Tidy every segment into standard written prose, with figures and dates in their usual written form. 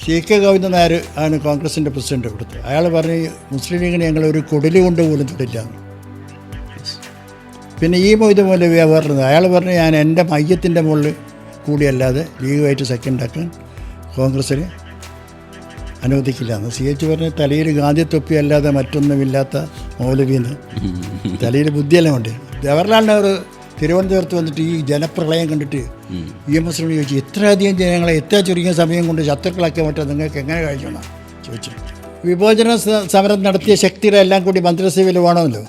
CK Govindan Nair ആണ് കോൺഗ്രസിൻ്റെ president ഇവിടുത്തെ. അയാൾ പറഞ്ഞ് മുസ്ലിം ലീഗിനെ ഞങ്ങളൊരു കൊടില് കൊണ്ട് പോലും തൊട്ടില്ല. പിന്നെ ഈ മൊയ്ത് മൗലവിയാ പറഞ്ഞത്. അയാൾ പറഞ്ഞ് ഞാൻ എൻ്റെ മയ്യത്തിൻ്റെ മുകളിൽ കൂടിയല്ലാതെ ലീഗുമായിട്ട് സെക്കൻഡാക്കാൻ കോൺഗ്രസ്സിന് അനുവദിക്കില്ല എന്ന്. CH പറഞ്ഞ് തലയിൽ ഗാന്ധി തൊപ്പി അല്ലാതെ മറ്റൊന്നുമില്ലാത്ത മൗലവിന്ന്. തലയിൽ ബുദ്ധിയെല്ലാം ഉണ്ട്. ജവഹർലാൽ നെഹ്റു തിരുവനന്തപുരത്ത് വന്നിട്ട് ഈ ജനപ്രളയം കണ്ടിട്ട് EMS ചോദിച്ചു, ഇത്രയധികം ജനങ്ങളെ എത്ര ചുരുങ്ങിയ സമയം കൊണ്ട് ശത്രുക്കളാക്കാൻ പറ്റുക നിങ്ങൾക്ക് എങ്ങനെ കഴിക്കണം ചോദിച്ചു. വിഭജന സമരം നടത്തിയ ശക്തികളെ എല്ലാം കൂടി മന്ത്രിസഭയിൽ വേണമല്ലോ,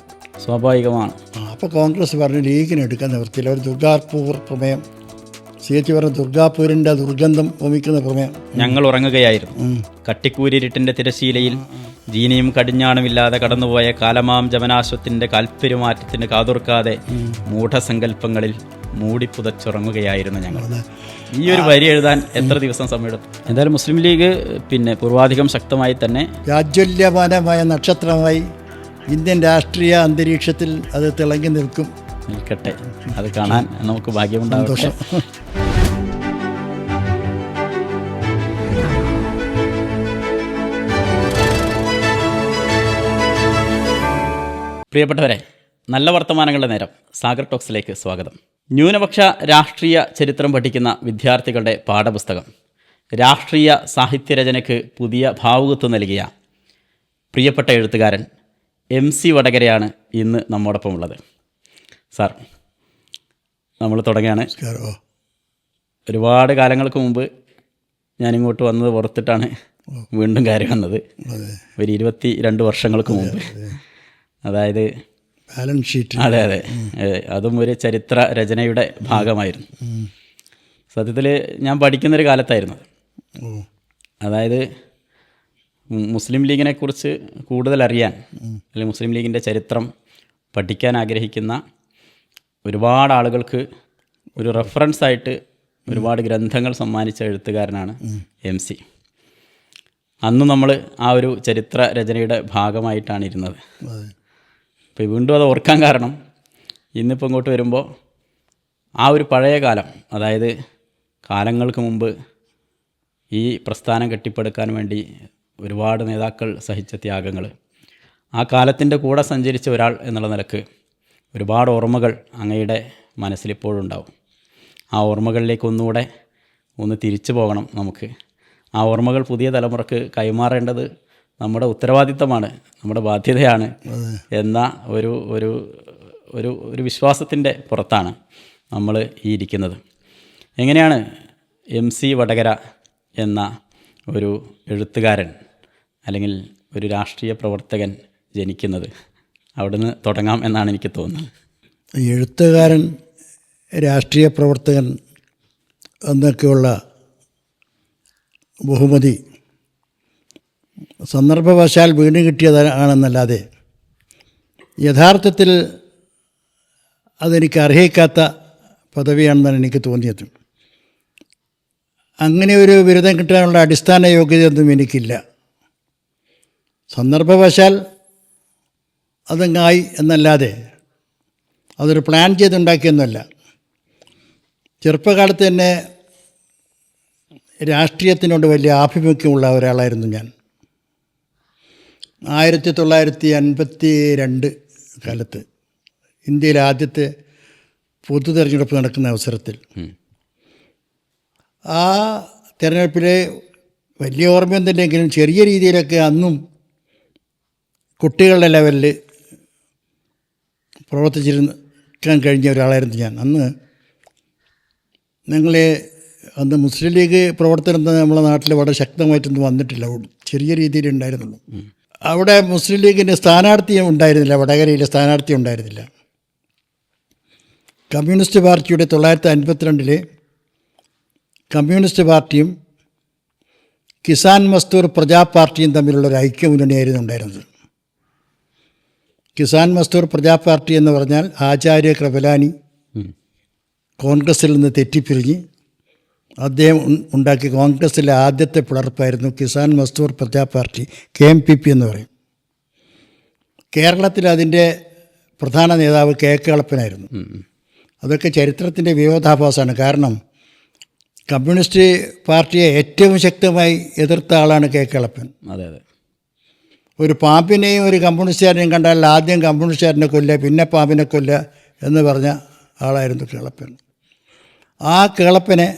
സ്വാഭാവികമാണ്. അപ്പോൾ കോൺഗ്രസ് പറഞ്ഞു ലീഗിന് എടുക്കാൻ നിവൃത്തിയില്ല. ഒരു ദുർഗാപൂർ പ്രമേയം, CH പറഞ്ഞ ദുർഗാപൂരിൻ്റെ ദുർഗന്ധം ഓമിക്കുന്ന പ്രമേയം. ഞങ്ങൾ ഉറങ്ങുകയായിരുന്നു. കട്ടിക്കൂരിരുട്ടിൻ്റെ തിരശീലയിൽ ജീനിയും കടിഞ്ഞാണുമില്ലാതെ കടന്നുപോയ കാലമാം ജവനാശ്വത്തിൻ്റെ കാൽപ്പെരുമാറ്റത്തിന് കാതോർക്കാതെ മൂഢസങ്കല്പങ്ങളിൽ മൂടിപ്പുതച്ചുറങ്ങുകയായിരുന്നു ഞങ്ങൾ. ഈ ഒരു വരി എഴുതാൻ എത്ര ദിവസം സമയമെടുത്തു? എന്തായാലും മുസ്ലിം ലീഗ് പിന്നെ പൂർവാധികം ശക്തമായി തന്നെ രാജ്വല്യമാനമായ നക്ഷത്രമായി ഇന്ത്യൻ രാഷ്ട്രീയ അന്തരീക്ഷത്തിൽ അത് തിളങ്ങി നിൽക്കട്ടെ. അത് കാണാൻ നമുക്ക് ഭാഗ്യമുണ്ടാകട്ടെ. പ്രിയപ്പെട്ടവരെ, നല്ല വർത്തമാനങ്ങളുടെ നേരം. സാഗർ ടോക്സിലേക്ക് സ്വാഗതം. ന്യൂനപക്ഷ രാഷ്ട്രീയ ചരിത്രം പഠിക്കുന്ന വിദ്യാർത്ഥികളുടെ പാഠപുസ്തകം രാഷ്ട്രീയ സാഹിത്യരചനയ്ക്ക് പുതിയ ഭാവുകത്വം നൽകിയ പ്രിയപ്പെട്ട എഴുത്തുകാരൻ MC വടകരയാണ് ഇന്ന് നമ്മോടൊപ്പം ഉള്ളത്. സാർ, നമ്മൾ തുടങ്ങുകയാണ്. ഒരുപാട് കാലങ്ങൾക്ക് മുമ്പ് ഞാനിങ്ങോട്ട് വന്നത് പുറത്തിട്ടാണ് വീണ്ടും കയറി വന്നത്. ഒരു 22 വർഷങ്ങൾക്ക് മുമ്പ്. അതായത് ബാലൻസ് ഷീറ്റ്. അതെ അതെ, അതും ഒരു ചരിത്ര രചനയുടെ ഭാഗമായിരുന്നു. സത്യത്തിൽ ഞാൻ പഠിക്കുന്നൊരു കാലത്തായിരുന്നു. അതായത് മുസ്ലിം ലീഗിനെക്കുറിച്ച് കൂടുതൽ അറിയാൻ, അല്ലെങ്കിൽ മുസ്ലിം ലീഗിൻ്റെ ചരിത്രം പഠിക്കാൻ ആഗ്രഹിക്കുന്ന ഒരുപാട് ആളുകൾക്ക് ഒരു റെഫറൻസായിട്ട് ഒരുപാട് ഗ്രന്ഥങ്ങൾ സമ്മാനിച്ച എഴുത്തുകാരനാണ് MC. അന്ന് നമ്മൾ ആ ഒരു ചരിത്ര രചനയുടെ ഭാഗമായിട്ടാണ് ഇരുന്നത്. ഇപ്പോൾ വീണ്ടും അത് ഓർക്കാൻ കാരണം, ഇന്നിപ്പോൾ ഇങ്ങോട്ട് വരുമ്പോൾ ആ ഒരു പഴയ കാലം, അതായത് കാലങ്ങൾക്ക് മുമ്പ് ഈ പ്രസ്ഥാനം കെട്ടിപ്പടുക്കാൻ വേണ്ടി ഒരുപാട് നേതാക്കൾ സഹിച്ച ത്യാഗങ്ങൾ, ആ കാലത്തിൻ്റെ കൂടെ സഞ്ചരിച്ച ഒരാൾ എന്നുള്ള നിലക്ക് ഒരുപാട് ഓർമ്മകൾ അങ്ങയുടെ മനസ്സിലിപ്പോഴുണ്ടാവും. ആ ഓർമ്മകളിലേക്ക് ഒന്നുകൂടെ തിരിച്ചു പോകണം നമുക്ക്. ആ ഓർമ്മകൾ പുതിയ തലമുറക്ക് കൈമാറേണ്ടത് നമ്മുടെ ഉത്തരവാദിത്തമാണ്, നമ്മുടെ ബാധ്യതയാണ് എന്ന ഒരു ഒരു ഒരു ഒരു വിശ്വാസത്തിൻ്റെ പുറത്താണ് നമ്മൾ ഈ ഇരിക്കുന്നത്. എങ്ങനെയാണ് MC വടകര എന്ന ഒരു എഴുത്തുകാരൻ അല്ലെങ്കിൽ ഒരു രാഷ്ട്രീയ പ്രവർത്തകൻ ജനിക്കുന്നത്? അവിടുന്ന് തുടങ്ങാം എന്നാണ് എനിക്ക് തോന്നുന്നത്. എഴുത്തുകാരൻ, രാഷ്ട്രീയ പ്രവർത്തകൻ എന്നൊക്കെയുള്ള ബഹുമതി സന്ദർഭവശാൽ വീണ്ടും കിട്ടിയതാണെന്നല്ലാതെ യഥാർത്ഥത്തിൽ അതെനിക്ക് അർഹിക്കാത്ത പദവിയാണെന്നാണ് എനിക്ക് തോന്നിയത്. അങ്ങനെ ഒരു ബിരുദം കിട്ടാനുള്ള അടിസ്ഥാന യോഗ്യതയൊന്നും എനിക്കില്ല. സന്ദർഭവശാൽ അതങ്ങായി എന്നല്ലാതെ അതൊരു പ്ലാൻ ചെയ്തുണ്ടാക്കിയൊന്നുമല്ല. ചെറുപ്പകാലത്ത് തന്നെ രാഷ്ട്രീയത്തിനോട് വലിയ ആഭിമുഖ്യമുള്ള ഒരാളായിരുന്നു ഞാൻ. 1952 കാലത്ത് ഇന്ത്യയിലെ ആദ്യത്തെ പൊതു തെരഞ്ഞെടുപ്പ് നടക്കുന്ന അവസരത്തിൽ ആ തെരഞ്ഞെടുപ്പിലെ വലിയ ഓർമ്മയൊന്നുമില്ലെങ്കിലും ചെറിയ രീതിയിലൊക്കെ അന്നും കുട്ടികളുടെ ലെവലിൽ പ്രവർത്തിച്ചിരിക്കാൻ കഴിഞ്ഞ ഒരാളായിരുന്നു ഞാൻ. അന്ന് മുസ്ലിം ലീഗ് പ്രവർത്തനം നമ്മളെ നാട്ടിൽ വളരെ ശക്തമായിട്ടൊന്നും വന്നിട്ടില്ല, ചെറിയ രീതിയിൽ ഉണ്ടായിരുന്നുള്ളൂ. അവിടെ മുസ്ലിം ലീഗിൻ്റെ സ്ഥാനാർത്ഥിയും ഉണ്ടായിരുന്നില്ല, വടകരയിലെ സ്ഥാനാർത്ഥി ഉണ്ടായിരുന്നില്ല. കമ്മ്യൂണിസ്റ്റ് പാർട്ടിയുടെ 1952 കമ്മ്യൂണിസ്റ്റ് പാർട്ടിയും കിസാൻ മസ്ദൂർ പ്രജാ പാർട്ടിയും തമ്മിലുള്ളൊരു ഐക്യമുന്നണിയായിരുന്നു ഉണ്ടായിരുന്നത്. കിസാൻ മസ്ദൂർ പ്രജാ പാർട്ടി എന്ന് പറഞ്ഞാൽ ആചാര്യ കൃപലാനി കോൺഗ്രസിൽ നിന്ന് തെറ്റിപ്പിരിഞ്ഞ് അദ്ദേഹം ഉണ്ടാക്കിയ കോൺഗ്രസിലെ ആദ്യത്തെ പിളർപ്പായിരുന്നു കിസാൻ മസ്ദൂർ പ്രജാ പാർട്ടി, KMPP എന്ന് പറയും. കേരളത്തിൽ അതിൻ്റെ പ്രധാന നേതാവ് KK കളപ്പനായിരുന്നു. അതൊക്കെ ചരിത്രത്തിൻ്റെ വിരോധാഭാസമാണ്. കാരണം കമ്മ്യൂണിസ്റ്റ് പാർട്ടിയെ ഏറ്റവും ശക്തമായി എതിർത്ത ആളാണ് കെ കേളപ്പൻ. അതെ അതെ. ഒരു പാമ്പിനെയും ഒരു കമ്മ്യൂണിസ്റ്റുകാരനെയും കണ്ടാൽ ആദ്യം കമ്മ്യൂണിസ്റ്റുകാരനെ കൊല്ലുക, പിന്നെ പാമ്പിനെ കൊല്ലുക എന്ന് പറഞ്ഞ ആളായിരുന്നു കേളപ്പൻ. ആ കേളപ്പനെ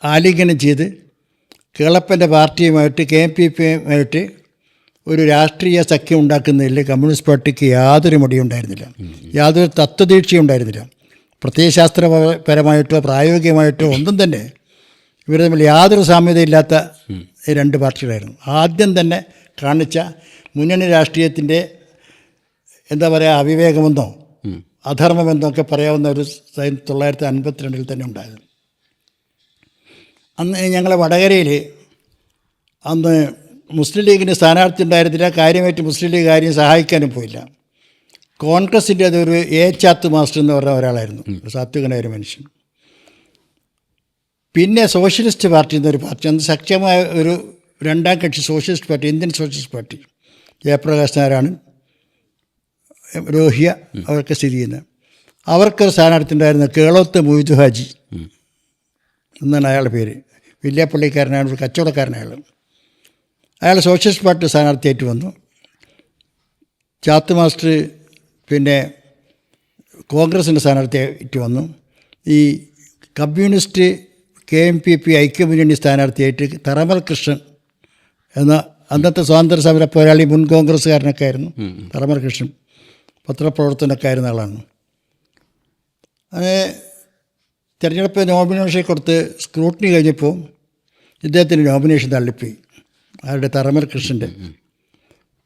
ആലിംഗനം ചെയ്ത് കേളപ്പൻ്റെ പാർട്ടിയുമായിട്ട് KMPP-യുമായിട്ട് ഒരു രാഷ്ട്രീയ സഖ്യം ഉണ്ടാക്കുന്നതിൽ കമ്മ്യൂണിസ്റ്റ് പാർട്ടിക്ക് യാതൊരു മടിയുണ്ടായിരുന്നില്ല, യാതൊരു തത്വദീക്ഷയും ഉണ്ടായിരുന്നില്ല. പ്രത്യയശാസ്ത്രപരമായിട്ടോ പ്രായോഗികമായിട്ടോ ഒന്നും തന്നെ ഇവർ തമ്മിൽ യാതൊരു സാമ്യതയില്ലാത്ത രണ്ട് പാർട്ടികളായിരുന്നു. ആദ്യം തന്നെ കാണിച്ച മുന്നണി രാഷ്ട്രീയത്തിൻ്റെ എന്താ പറയുക, അവിവേകമെന്നോ അധർമ്മമെന്നോ ഒക്കെ പറയാവുന്ന ഒരു 1952 തന്നെ ഉണ്ടായത്. അന്ന് ഞങ്ങളെ വടകരയിൽ അന്ന് മുസ്ലിം ലീഗിന് സ്ഥാനാർത്ഥി ഉണ്ടായിരുന്നില്ല. കാര്യമായിട്ട് മുസ്ലിം ലീഗ് കാര്യം സഹായിക്കാനും പോയില്ല. കോൺഗ്രസിൻ്റെ അതൊരു ചാത്തു മാസ്റ്റർ എന്ന് പറഞ്ഞ ഒരാളായിരുന്നു, ഒരു സാത്വികനായ ഒരു മനുഷ്യൻ. പിന്നെ സോഷ്യലിസ്റ്റ് പാർട്ടി എന്നൊരു പാർട്ടി, അന്ന് ശക്തമായ ഒരു രണ്ടാം കക്ഷി socialist party, Indian socialist party, Jayaprakash Narayanan, Lohia അവർക്ക് സ്ഥിതി ചെയ്യുന്നത്. അവർക്കൊരു സ്ഥാനാർത്ഥി ഉണ്ടായിരുന്നു, കേളോത്ത് മൊയ്തു ഹാജി എന്നാണ് അയാളുടെ പേര്. വില്യാപ്പള്ളിക്കാരനാണ്, ഒരു കച്ചവടക്കാരനയാൾ. അയാൾ സോഷ്യലിസ്റ്റ് പാർട്ടി സ്ഥാനാർത്ഥിയായിട്ട് വന്നു. ചാത്ത് മാസ്റ്റർ പിന്നെ കോൺഗ്രസിൻ്റെ സ്ഥാനാർത്ഥിയായിട്ട് വന്നു. ഈ കമ്മ്യൂണിസ്റ്റ് KMPP ഐക്യമുന്നണി സ്ഥാനാർത്ഥിയായിട്ട് തറമൽ കൃഷ്ണൻ എന്ന അന്നത്തെ സ്വാതന്ത്ര്യ സമര പോരാളി, മുൻ കോൺഗ്രസ്സുകാരനൊക്കെ ആയിരുന്നു തറമൽ കൃഷ്ണൻ, പത്രപ്രവർത്തനമൊക്കെ ആയിരുന്ന ആളാണ്. അങ്ങനെ തിരഞ്ഞെടുപ്പ് നോമിനേഷൻ കൊടുത്ത് സ്ക്രൂട്ടിനി കഴിഞ്ഞപ്പോൾ ഇദ്ദേഹത്തിന് നോമിനേഷൻ തള്ളിപ്പോയി, ആരുടെ തറമൽ കൃഷ്ണൻ്റെ.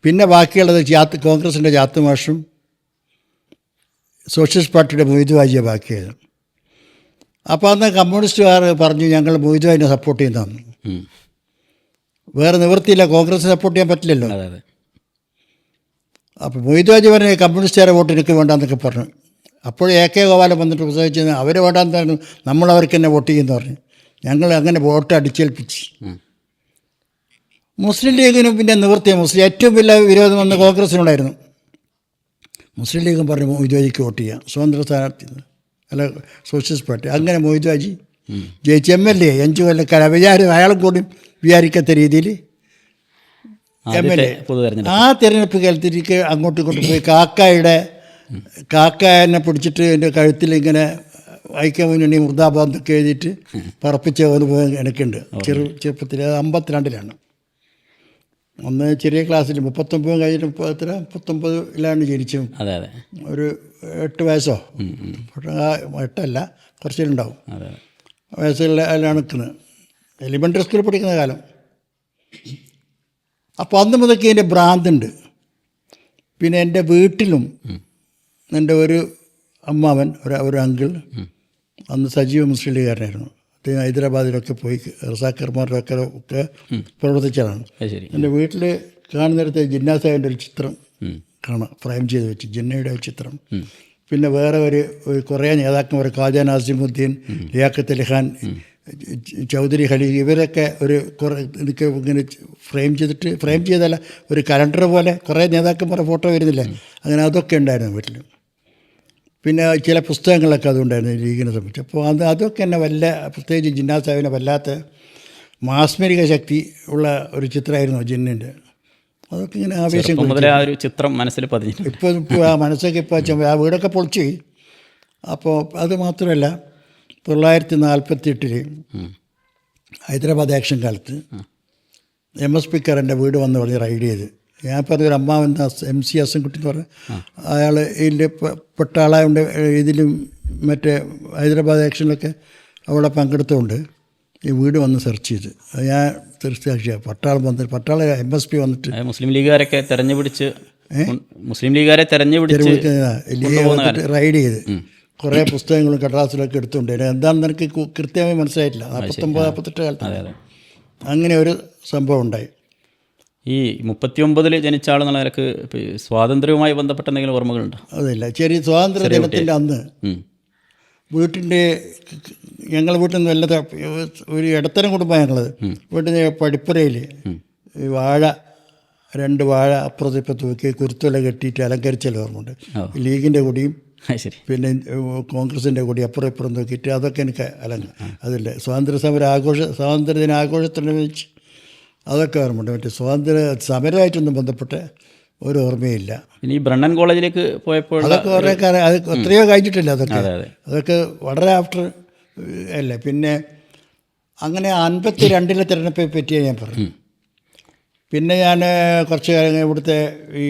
പിന്നെ ബാക്കിയുള്ളത് കോൺഗ്രസിൻ്റെ ജാത്ത് മാഷും സോഷ്യലിസ്റ്റ് പാർട്ടിയുടെ മൊയ്തു ഹാജിയെ ബാക്കിയായത്. അപ്പോൾ അന്ന് കമ്മ്യൂണിസ്റ്റുകാർ പറഞ്ഞു ഞങ്ങൾ മൊയ്തു ഹാജിനെ സപ്പോർട്ട് ചെയ്യുന്നതാണ്. വേറെ നിവൃത്തിയില്ല, കോൺഗ്രസ് സപ്പോർട്ട് ചെയ്യാൻ പറ്റില്ലല്ലോ. അപ്പോൾ മൊയ്തു ഹാജി പറഞ്ഞ കമ്മ്യൂണിസ്റ്റുകാരെ വോട്ട് എനിക്ക് വേണ്ടാന്നൊക്കെ പറഞ്ഞു. അപ്പോൾ AK ഗോപാലൻ വന്നിട്ട് പ്രസവിച്ചത് അവർ വേണ്ടാന്ന് നമ്മളവർക്ക് തന്നെ വോട്ട് ചെയ്യുമെന്ന് പറഞ്ഞു. ഞങ്ങൾ അങ്ങനെ വോട്ട് അടിച്ചേൽപ്പിച്ച്. മുസ്ലിം ലീഗിനും പിന്നെ നിവൃത്തിയ മുസ്ലിം ഏറ്റവും വലിയ വിരോധം വന്ന് കോൺഗ്രസിനുണ്ടായിരുന്നു. മുസ്ലിം ലീഗും പറഞ്ഞു മൊയ്തു ഹാജിക്ക് വോട്ട് ചെയ്യാം, സ്വതന്ത്ര സ്ഥാനാർത്ഥി അല്ല സോഷ്യലിസ്റ്റ് പാർട്ടി. അങ്ങനെ മൊയ്തു ഹാജി ജയിച്ച് MLA 5 കൊല്ലക്കാർ അയാളും കൂടി വിചാരിക്കാത്ത രീതിയിൽ MLA. ആ തിരഞ്ഞെടുപ്പ് കാലത്തിലേക്ക് അങ്ങോട്ടും ഇങ്ങോട്ടും പോയി കാക്കായനെ പിടിച്ചിട്ട് എൻ്റെ കഴുത്തിൽ ഇങ്ങനെ ഐക്യമുന്നണി മുർദാബാദ് എന്നൊക്കെ എഴുതിയിട്ട് പറപ്പിച്ച അനുഭവം എനിക്കുണ്ട്. ചെറുപ്പത്തിൽ 52-ലാണ്. അന്ന് ചെറിയ ക്ലാസ്സിൽ 39 കഴിഞ്ഞിട്ട് 39-ലാണ് ജനിച്ചു. ഒരു 8 വയസ്സോ 8 കുറച്ചിലുണ്ടാവും വയസ്സിലാണ് നിൽക്കുന്നത്, എലിമെൻ്ററി സ്കൂളിൽ പഠിക്കുന്ന കാലം. അപ്പോൾ അന്ന് മുതൽക്ക് എൻ്റെ ഭ്രാന്തുണ്ട്. പിന്നെ എൻ്റെ വീട്ടിലും എൻ്റെ ഒരു അമ്മാവൻ, ഒരു അങ്കിൾ, അന്ന് സജീവ മുസ്ലിം ലീഗുകാരനായിരുന്നു. അദ്ദേഹം ഹൈദരാബാദിലൊക്കെ പോയി റസാക്കർമാരുടെ ഒക്കെ പ്രവർത്തിച്ചതാണ്. എൻ്റെ വീട്ടിൽ കാണുന്നിടത്ത് ജിന്നാ സാഹിബിൻ്റെ ഒരു ചിത്രം കാണാം, ഫ്രെയിം ചെയ്ത് വെച്ച് ജിന്നയുടെ ഒരു ചിത്രം. പിന്നെ വേറെ ഒരു കുറേ നേതാക്കന്മാർ, ഖാജ നാസിമുദ്ദീൻ, ലിയാഖത്ത് അലി ഖാൻ, ചൗധരി ഖലീൽ, ഇവരൊക്കെ ഒരു കുറേ എനിക്ക് ഇങ്ങനെ ഫ്രെയിം ചെയ്തല്ല, ഒരു കലണ്ടർ പോലെ കുറേ നേതാക്കന്മാരുടെ ഫോട്ടോ വരുന്നില്ല, അങ്ങനെ അതൊക്കെ ഉണ്ടായിരുന്നു വീട്ടിൽ. പിന്നെ ചില പുസ്തകങ്ങളൊക്കെ അതുണ്ടായിരുന്നു ലീഗിനെ സംബന്ധിച്ച്. അപ്പോൾ അതൊക്കെ എന്നെ പ്രത്യേകിച്ച് ജിന്നാ സാഹിബിനെ വല്ലാത്ത മാസ്മരിക ശക്തി ഉള്ള ഒരു ചിത്രമായിരുന്നു ജിന്നിൻ്റെ. അതൊക്കെ ഇങ്ങനെ ആവേശം ഒരു ചിത്രം മനസ്സിൽ പതിഞ്ഞു. ഇപ്പോൾ ആ മനസ്സൊക്കെ ഇപ്പോൾ ആ വീടൊക്കെ പൊളിച്ചു പോയി. അപ്പോൾ അത് മാത്രമല്ല 1948 ഹൈദരാബാദ് ആക്ഷൻ കാലത്ത് MS സ്പീക്കർ എൻ്റെ വീട് വന്ന് പറഞ്ഞ് റൈഡ് ചെയ്ത്. ഞാൻ പറഞ്ഞൊരു അമ്മാവൻ MC അസൻകുട്ടി എന്ന് പറഞ്ഞ അയാൾ ഇതിൽ പെട്ട ആളായതുകൊണ്ട് ഇതിലും മറ്റേ ഹൈദരാബാദ് ആക്ഷനിലൊക്കെ അവിടെ പങ്കെടുത്തുകൊണ്ട് ഈ വീട് വന്ന് സെർച്ച് ചെയ്ത് ഞാൻ തീർച്ചയായും പട്ടാളം വന്നിട്ട് MSP വന്നിട്ട് മുസ്ലിം ലീഗുകാരൊക്കെ തെരഞ്ഞുപിടിച്ച് റൈഡ് ചെയ്ത് കുറേ പുസ്തകങ്ങളും കടലാസിലൊക്കെ എടുത്തുകൊണ്ട് എന്താണെന്ന് എനിക്ക് കൃത്യമായി മനസ്സിലായിട്ടില്ല. 49-48 കാലത്ത് അങ്ങനെ ഒരു സംഭവം ഉണ്ടായി. ഈ 39 ജനിച്ച ആളെന്നുള്ള നിലക്ക് സ്വാതന്ത്ര്യവുമായി ബന്ധപ്പെട്ട എന്തെങ്കിലും ഓർമ്മകളുണ്ടോ? അതില്ല. ചെറിയ സ്വാതന്ത്ര്യ ദിനത്തിൻ്റെ അന്ന് വീട്ടിൻ്റെ വീട്ടിൽ നിന്ന് വല്ല ഒരു ഇടത്തരം കുടുംബമാണ് ഞങ്ങളത്. വീട്ടിൽ നിന്ന് പടിപ്പുരയിൽ വാഴ 2 വാഴ അപ്പുറത്ത് ഇപ്പം തൂക്കി കുരുത്തോല കെട്ടിയിട്ട് അലങ്കരിച്ചാൽ ഓർമ്മയുണ്ട്. ലീഗിൻ്റെ കൊടിയും അത് ശരി. പിന്നെ കോൺഗ്രസിൻ്റെ കൂടി അപ്പുറം ഇപ്പുറം നോക്കിയിട്ട് അതൊക്കെ എനിക്ക് അലങ്ങ് അതില്ല. സ്വാതന്ത്ര്യദിന ആഘോഷത്തിനെ വെച്ച് അതൊക്കെ ഓർമ്മയുണ്ട്. മറ്റേ സ്വാതന്ത്ര്യ സമരമായിട്ടൊന്നും ബന്ധപ്പെട്ട് ഒരു ഓർമ്മയില്ല. ഇനി ഈ ബ്രണ്ണൻ കോളേജിലേക്ക് പോയപ്പോൾ അതൊക്കെ കുറേ കാലം അത് എത്രയോ കഴിഞ്ഞിട്ടില്ല. അതെ അതെ അതൊക്കെ വളരെ ആഫ്റ്റർ അല്ലേ. പിന്നെ അങ്ങനെ 52 തിരഞ്ഞെടുപ്പെ പറ്റിയാണ് ഞാൻ പറഞ്ഞു. പിന്നെ ഞാൻ കുറച്ച് കാലം ഇവിടുത്തെ ഈ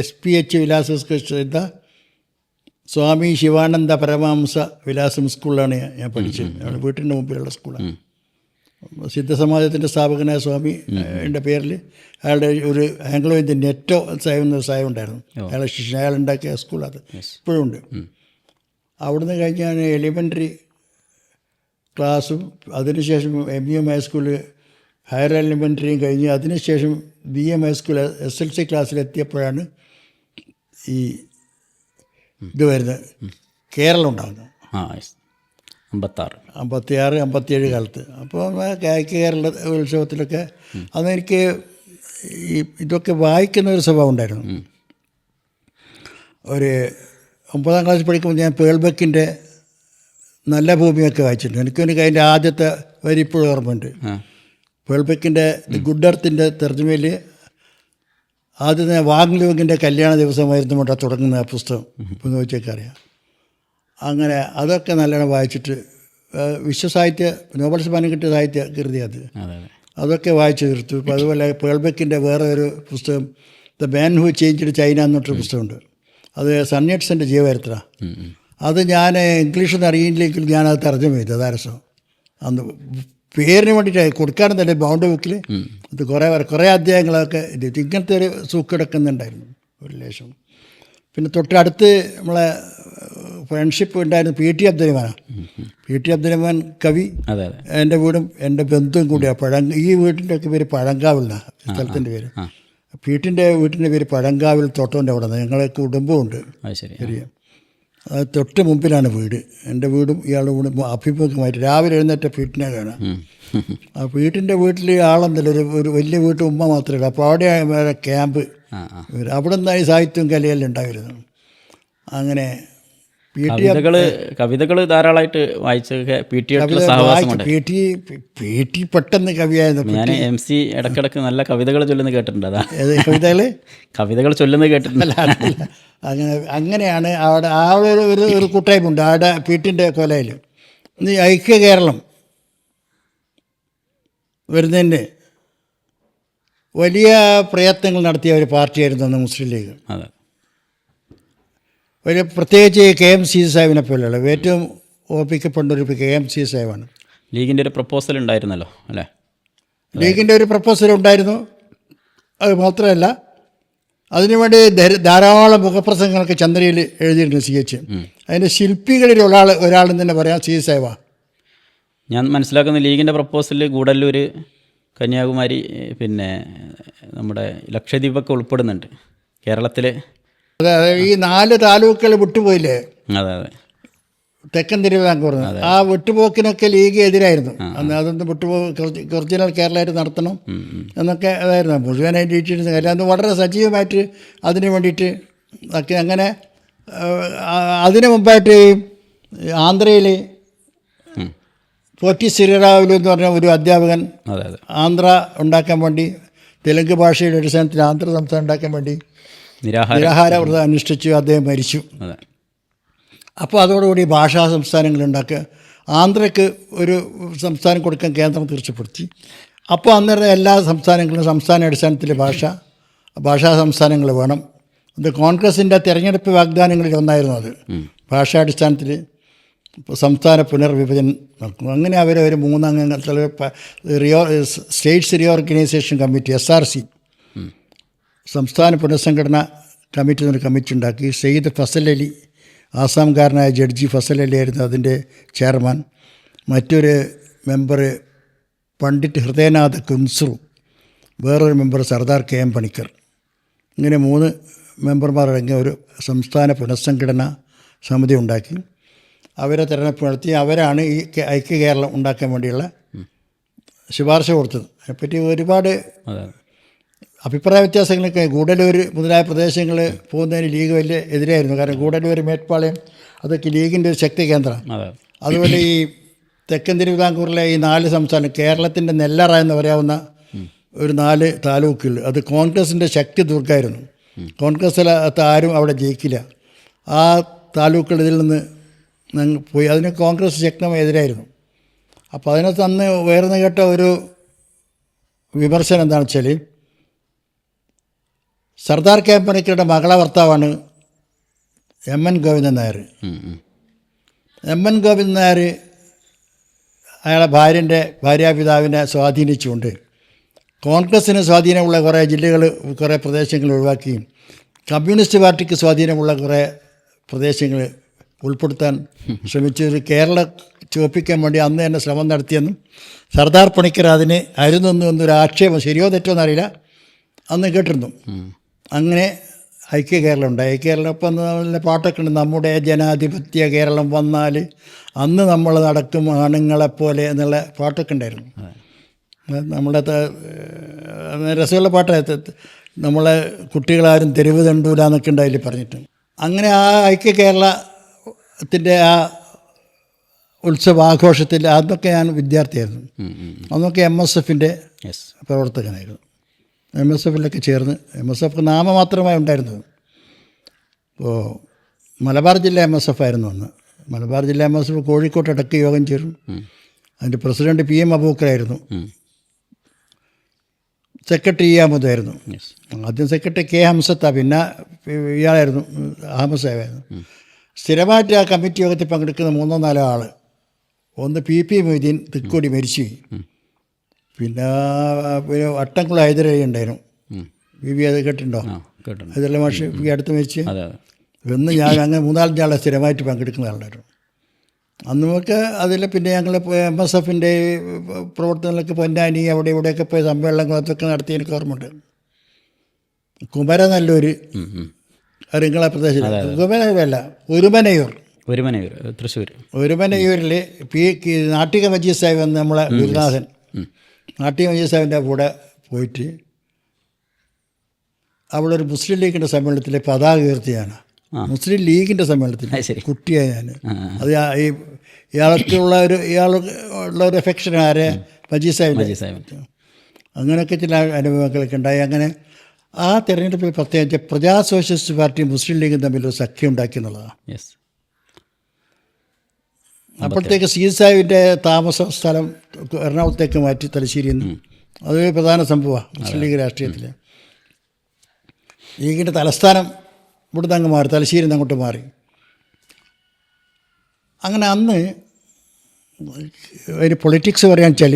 SPH വിലാസം എന്താ സ്വാമി ശിവാനന്ദ പരമഹംസ വിലാസം സ്കൂളിലാണ് ഞാൻ പഠിച്ചത്. വീട്ടിൻ്റെ മുമ്പിലുള്ള സ്കൂളാണ്. സിദ്ധസമാജത്തിൻ്റെ സ്ഥാപകനായ സ്വാമി എൻ്റെ പേരിൽ അയാളുടെ ഒരു ആംഗ്ലോ ഇന്ത്യൻ നെറ്റോ സാഹിബ് സാഹിബ് ഉണ്ടായിരുന്നു. അയാളുടെ ശിഷ്യൻ, അയാളുണ്ടാക്കിയ സ്കൂളത് ഇപ്പോഴും ഉണ്ട്. അവിടുന്ന് കഴിഞ്ഞ് ഞാൻ എലിമെൻ്ററി ക്ലാസ്സും അതിനുശേഷം MEM ഹൈസ്കൂളിൽ ഹയർ എലിമെൻ്ററിയും കഴിഞ്ഞ് അതിനുശേഷം BM ഹൈസ്കൂൾ SLC ക്ലാസ്സിലെത്തിയപ്പോഴാണ് ഈ ഇത് വരുന്നത്, കേരളം ഉണ്ടാകുന്നത്. 56 57 കാലത്ത്. അപ്പോൾ കേരള ഉത്സവത്തിലൊക്കെ അതെനിക്ക് ഇതൊക്കെ വായിക്കുന്ന ഒരു സ്വഭാവം ഉണ്ടായിരുന്നു. ഒരു 9ാം ക്ലാസ്സിൽ പഠിക്കുമ്പോൾ ഞാൻ പേൾബക്കിൻ്റെ നല്ല ഭൂമിയൊക്കെ വായിച്ചിട്ടുണ്ട്. എനിക്കൊരു അതിൻ്റെ ആദ്യത്തെ വരി ഇപ്പോഴും ഓർമ്മയുണ്ട്. പേൾബക്കിൻ്റെ ഗുഡ് എർത്തിൻ്റെ തർജ്ജമയിൽ ആദ്യത്തെ വാങ്ലുവിൻ്റെ കല്യാണ ദിവസമായിരുന്നു കൊണ്ടാണ് തുടങ്ങുന്ന ആ പുസ്തകം. ഇപ്പോൾ നോക്കിയൊക്കെ അറിയാം. അങ്ങനെ അതൊക്കെ നല്ലോണം വായിച്ചിട്ട് വിശ്വസാഹിത്യ നോബൽ സമ്മാനം കിട്ടിയ സാഹിത്യ കൃതി അതൊക്കെ വായിച്ചു തീർത്തു. ഇപ്പോൾ അതുപോലെ പേൾബക്കിൻ്റെ വേറെ ഒരു പുസ്തകം the man who changed China എന്നൊരു പുസ്തകമുണ്ട്. അത് സണ്ണിയറ്റ്സിൻ്റെ ജീവചരിത്ര. അത് ഞാൻ ഇംഗ്ലീഷൊന്നും അറിയില്ലെങ്കിൽ ഞാനത് തർജ്ജമ ചെയ്തു. അതാരസം അന്ന് പേരിന് വേണ്ടിയിട്ട് കൊടുക്കാനെന്നല്ലേ ബൗണ്ട് ബുക്കിൽ അത് കുറേ അധ്യായങ്ങളൊക്കെ ഇങ്ങനത്തെ ഒരു സൂക്കിടക്കുന്നുണ്ടായിരുന്നു ഒരു ലേശം. പിന്നെ തൊട്ടടുത്ത് നമ്മളെ ഫ്രണ്ട്ഷിപ്പ് ഉണ്ടായിരുന്നു PT അബ്ദുറഹ്മാനാണ്. PT അബ്ദുറഹ്മാൻ കവി എൻ്റെ വീടും എൻ്റെ ബന്ധുവും കൂടിയാണ്. ഈ വീട്ടിൻ്റെ ഒക്കെ പേര് പഴങ്കാവിലാണ് സ്ഥലത്തിൻ്റെ പേര്. പീട്ടിൻ്റെ വീട്ടിൻ്റെ പേര് പഴങ്കാവിൽ തോട്ടത്തിൻ്റെ അവിടെ നിന്ന്. ഞങ്ങളെ കുടുംബമുണ്ട്. ശരിയാ. അത് തൊട്ട് മുമ്പിലാണ് വീട്. എൻ്റെ വീടും ഇയാളുടെ വീടും അഭിമുഖമായിട്ട് രാവിലെ എഴുന്നേറ്റ പീട്ടിനെ കാണാം. ആ വീട്ടിൻ്റെ വീട്ടിൽ ആളെന്നല്ല, ഒരു വലിയ വീട്ടിൽ ഉമ്മ മാത്രമേ ഉള്ളൂ. അപ്പോൾ അവിടെ വേറെ ക്യാമ്പ്. അവിടെ നിന്നാണ് ഈ സാഹിത്യവും കലയെല്ലാം ഉണ്ടായിരുന്നു. അങ്ങനെ കവിതകൾ ധാരാളമായിട്ട് വായിച്ചൊക്കെ PT പെട്ടെന്ന് കവിയായിരുന്നു. ഞാൻ MC ഇടക്കിടക്ക് നല്ല കവിതകൾ ചൊല്ലുന്നത് കേട്ടിട്ടുണ്ട്. അതാ കവിതകൾ ചൊല്ലുന്നത് കേട്ടിട്ടുണ്ട്. അങ്ങനെയാണ് അവിടെ ആ ഒരു കൂട്ടായ്മയുണ്ട് അവിടെ പീട്ടിൻ്റെ കൊലയിൽ. ഈ ഐക്യ കേരളം വരുന്നതിന് വലിയ പ്രയത്നങ്ങൾ നടത്തിയ ഒരു പാർട്ടിയായിരുന്നു അന്ന് മുസ്ലിം ലീഗ്. ഒരു പ്രത്യേകിച്ച് KMC സാഹിബിനെ പോലെയുള്ള ഏറ്റവും ഓർപ്പിക്കപ്പെട്ട ഒരു KMC സാഹിബാണ്. ലീഗിൻ്റെ ഒരു പ്രപ്പോസൽ ഉണ്ടായിരുന്നല്ലോ അല്ലേ? ലീഗിൻ്റെ ഒരു പ്രപ്പോസൽ ഉണ്ടായിരുന്നു. അത് മാത്രമല്ല, അതിനുവേണ്ടി ധാരാളം മുഖപ്രസംഗങ്ങളൊക്കെ ചന്ദ്രയിൽ എഴുതിയിട്ടുണ്ട് CH. അതിൻ്റെ ശില്പികളിൽ ഒരാളെന്ന് തന്നെ പറയാം CH സാഹിബാണ്. ഞാൻ മനസ്സിലാക്കുന്ന ലീഗിൻ്റെ പ്രപ്പോസലിൽ ഗൂഡല്ലൂർ, കന്യാകുമാരി, പിന്നെ നമ്മുടെ ലക്ഷദ്വീപൊക്കെ ഉൾപ്പെടുന്നുണ്ട് കേരളത്തിൽ. അതെ, ഈ 4 താലൂക്കുകൾ വിട്ടുപോയില്ലേ? അതെ. തെക്കൻ തിരുവിതാംകൂർ. ആ വിട്ടുപോക്കിനൊക്കെ ലീഗ് എതിരായിരുന്നു. അതൊന്ന് ഒറിജിനൽ കേരളമായിട്ട് നടത്തണം എന്നൊക്കെ അതായിരുന്നു മുഴുവനായിട്ട് ഇട്ടിരുന്ന കാര്യം. അന്ന് വളരെ സജീവമായിട്ട് അതിന് വേണ്ടിയിട്ട് ഒക്കെ. അങ്ങനെ അതിനു മുമ്പായിട്ട് ആന്ധ്രയിൽ പോറ്റി ശ്രീറാവുലു എന്ന് പറഞ്ഞ ഒരു അധ്യാപകൻ ആന്ധ്ര ഉണ്ടാക്കാൻ വേണ്ടി, തെലുങ്ക് ഭാഷയുടെ അടിസ്ഥാനത്തിൽ ആന്ധ്ര സംസ്ഥാനം ഉണ്ടാക്കാൻ വേണ്ടി നിരാഹാര വ്രതം അനുഷ്ഠിച്ചു. അദ്ദേഹം മരിച്ചു. അപ്പോൾ അതോടുകൂടി ഭാഷാ സംസ്ഥാനങ്ങളുണ്ടാക്കുക, ആന്ധ്രയ്ക്ക് ഒരു സംസ്ഥാനം കൊടുക്കാൻ കേന്ദ്രം തീർച്ചപ്പെടുത്തി. അപ്പോൾ അന്നേരം എല്ലാ സംസ്ഥാനങ്ങളും സംസ്ഥാന അടിസ്ഥാനത്തിൽ ഭാഷാ സംസ്ഥാനങ്ങൾ വേണം. അത് കോൺഗ്രസിൻ്റെ തെരഞ്ഞെടുപ്പ് വാഗ്ദാനങ്ങളിൽ ഒന്നായിരുന്നു. അത് ഭാഷാടിസ്ഥാനത്തിൽ സംസ്ഥാന പുനർവിഭജനം നടക്കുന്നു. അങ്ങനെ അവർ ഒരു 3 അംഗങ്ങൾ സ്റ്റേറ്റ്സ് റീഓർഗനൈസേഷൻ കമ്മിറ്റി SRC സംസ്ഥാന പുനഃസംഘടന കമ്മിറ്റി എന്നൊരു കമ്മിറ്റി ഉണ്ടാക്കി. സെയ്ദ് ഫസൽ അലി, ആസാംകാരനായ ജഡ്ജി ഫസൽ അലി ആയിരുന്നു അതിൻ്റെ ചെയർമാൻ. മറ്റൊരു മെമ്പർ പണ്ഡിറ്റ് ഹൃദയനാഥ് കുൻസു, വേറൊരു മെമ്പർ സർദാർ KM പണിക്കർ. ഇങ്ങനെ 3 മെമ്പർമാരടങ്ങിയ ഒരു സംസ്ഥാന പുനഃസംഘടന സമിതി ഉണ്ടാക്കി. അവരെ തിരഞ്ഞെടുപ്പ് നടത്തി. അവരാണ് ഈ ഐക്യ കേരളം ഉണ്ടാക്കാൻ വേണ്ടിയുള്ള ശുപാർശ കൊടുത്തത്. അതിനെപ്പറ്റി ഒരുപാട് അഭിപ്രായ വ്യത്യാസങ്ങളൊക്കെ ഗൂഡല്ലൂർ മുതലായ പ്രദേശങ്ങൾ പോകുന്നതിന് ലീഗ് വലിയ എതിരായിരുന്നു. കാരണം ഗൂഡല്ലൂർ, മേട്ടുപ്പാളയം അതൊക്കെ ലീഗിൻ്റെ ഒരു ശക്തി കേന്ദ്രമാണ്. അതുപോലെ ഈ തെക്കൻ തിരുവിതാംകൂറിലെ ഈ 4 സംസ്ഥാനം, കേരളത്തിൻ്റെ നെല്ലറ എന്ന് പറയാവുന്ന ഒരു 4 താലൂക്കുകൾ, അത് കോൺഗ്രസിൻ്റെ ശക്തി ദുർഗമായിരുന്നു. കോൺഗ്രസ്സിലകത്ത് ആരും അവിടെ ജയിക്കില്ല. ആ താലൂക്കുകൾ ഇതിൽ നിന്ന് പോയി. അതിന് കോൺഗ്രസ് ശക്തമായി എതിരായിരുന്നു. അപ്പോൾ അതിനകത്ത് അന്ന് ഉയർന്നു കേട്ട ഒരു വിമർശനം എന്താണെന്ന് വെച്ചാൽ, സർദാർ കെ എം പണിക്കരുടെ മകളെ ഭർത്താവാണ് എം.എൻ. ഗോവിന്ദൻ നായർ. എം.എൻ. ഗോവിന്ദൻ നായർ അയാളെ ഭാര്യാപിതാവിനെ സ്വാധീനിച്ചുകൊണ്ട് കോൺഗ്രസ്സിന് സ്വാധീനമുള്ള കുറേ ജില്ലകൾ, കുറേ പ്രദേശങ്ങൾ ഒഴിവാക്കുകയും കമ്മ്യൂണിസ്റ്റ് പാർട്ടിക്ക് സ്വാധീനമുള്ള കുറേ പ്രദേശങ്ങൾ ഉൾപ്പെടുത്താൻ ശ്രമിച്ചൊരു കേരളം ചുവപ്പിക്കാൻ വേണ്ടി അന്ന് തന്നെ ശ്രമം നടത്തിയെന്നും സർദാർ പണിക്കർ അതിന് അരുതെന്നും എന്നൊരു ആക്ഷേപം, ശരിയോ തെറ്റോ എന്നറിയില്ല, അന്ന് കേട്ടിരുന്നു. അങ്ങനെ ഐക്യ കേരളം ഉണ്ട്. ഐക്യ കേരളം ഇപ്പം നല്ല പാട്ടൊക്കെ ഉണ്ട്. നമ്മുടെ ജനാധിപത്യ കേരളം വന്നാൽ അന്ന് നമ്മൾ നടക്കും ആണുങ്ങളെപ്പോലെ എന്നുള്ള പാട്ടൊക്കെ ഉണ്ടായിരുന്നു. നമ്മളെ രസമുള്ള പാട്ടാണ്. നമ്മളെ കുട്ടികളാരും തെരുവ് തണ്ടൂല എന്നൊക്കെ ഉണ്ട് അതിൽ പറഞ്ഞിട്ട്. അങ്ങനെ ആ ഐക്യ കേരളത്തിൻ്റെ ആ ഉത്സവാഘോഷത്തിൽ അന്നൊക്കെ ഞാൻ വിദ്യാർത്ഥിയായിരുന്നു. അന്നൊക്കെ MSFൻ്റെ പ്രവർത്തകനായിരുന്നു. MSFിലൊക്കെ ചേർന്ന്, MSF നാമമാത്രമായി ഉണ്ടായിരുന്നത്. അപ്പോൾ മലബാർ ജില്ല MSF ആയിരുന്നു അന്ന്. മലബാർ ജില്ല MSF കോഴിക്കോട്ട് ഇടയ്ക്ക് യോഗം ചേർന്നു. അതിൻ്റെ പ്രസിഡൻറ്റ് PM അബൂക്കറായിരുന്നു. സെക്രട്ടറി അഹമ്മദായിരുന്നു. ആദ്യം സെക്രട്ടറി K ഹംസത്ത, പിന്നെ ഇയാളായിരുന്നു അഹമ്മദ് സാഹിബായിരുന്നു. സ്ഥിരമായിട്ട് ആ കമ്മിറ്റി യോഗത്തിൽ പങ്കെടുക്കുന്ന 3-4 ആൾ. ഒന്ന് PP മൊയ്തീൻ, തിക്കോടി മരിച്ചു. പിന്നെ വട്ടംകുളം ഹൈദരലി ഉണ്ടായിരുന്നു. BB അത് കേട്ടിട്ടുണ്ടോ? ഹൈദരലി മാഷ് ഈ അടുത്ത് മരിച്ച്. ഇന്ന് ഞാൻ അങ്ങനെ 3-4 ആളെ സ്ഥിരമായിട്ട് പങ്കെടുക്കുന്ന ആളുണ്ടായിരുന്നു. അന്ന് നമുക്ക് അതിൽ പിന്നെ ഞങ്ങൾ MSFൻ്റെ പ്രവർത്തനങ്ങളൊക്കെ പൊന്നാനി അവിടെ ഇവിടെയൊക്കെ പോയി സമ്മേളനങ്ങളൊക്കെ നടത്തി എനിക്ക് ഓർമ്മയുണ്ട്. കുമരനല്ലൂർ, അറിങ്ങളെ പ്രദേശത്ത്, കുമരനല്ല, ഒരുമനയൂർ തൃശ്ശൂർ. ഒരുമനയൂരിൽ നാട്ടിക മജീദ് സാഹിബ് എന്ന് നമ്മളെ ഗുരുനാഥൻ, നാട്ടിക മജീദ് സാഹിബിൻ്റെ കൂടെ പോയിട്ട് അവിടെ ഒരു മുസ്ലിം ലീഗിൻ്റെ സമ്മേളനത്തിലെ പതാക ഉയർത്തിയാണ്. മുസ്ലിം ലീഗിൻ്റെ സമ്മേളനത്തിൽ കുട്ടിയായി ഞാൻ. അത് ഇയാൾക്കുള്ള ഒരു എഫെക്ഷൻ ആരെ മജീദ് സാഹിബ്. അങ്ങനെയൊക്കെ ചില അനുഭവങ്ങളൊക്കെ ഉണ്ടായി. അങ്ങനെ ആ തെരഞ്ഞെടുപ്പിൽ പ്രത്യേകിച്ച് പ്രജാ സോഷ്യലിസ്റ്റ് പാർട്ടിയും മുസ്ലിം ലീഗും തമ്മിലൊരു സഖ്യം ഉണ്ടാക്കി എന്നുള്ളതാണ്. അപ്പോഴത്തേക്ക് സീദ് സാഹിബിൻ്റെ താമസ സ്ഥലം എറണാകുളത്തേക്ക് മാറ്റി തലശ്ശേരിയിൽ നിന്ന്. അതൊരു പ്രധാന സംഭവമാണ് മുസ്ലിം ലീഗ് രാഷ്ട്രീയത്തിൽ. ലീഗിൻ്റെ തലസ്ഥാനം ഇവിടുന്ന് അങ്ങ് മാറി, തലശ്ശേരിയിൽ നിന്ന് അങ്ങോട്ട് മാറി. അങ്ങനെ അന്ന് ഒരു പൊളിറ്റിക്സ് പറയാന്ന് വെച്ചാൽ,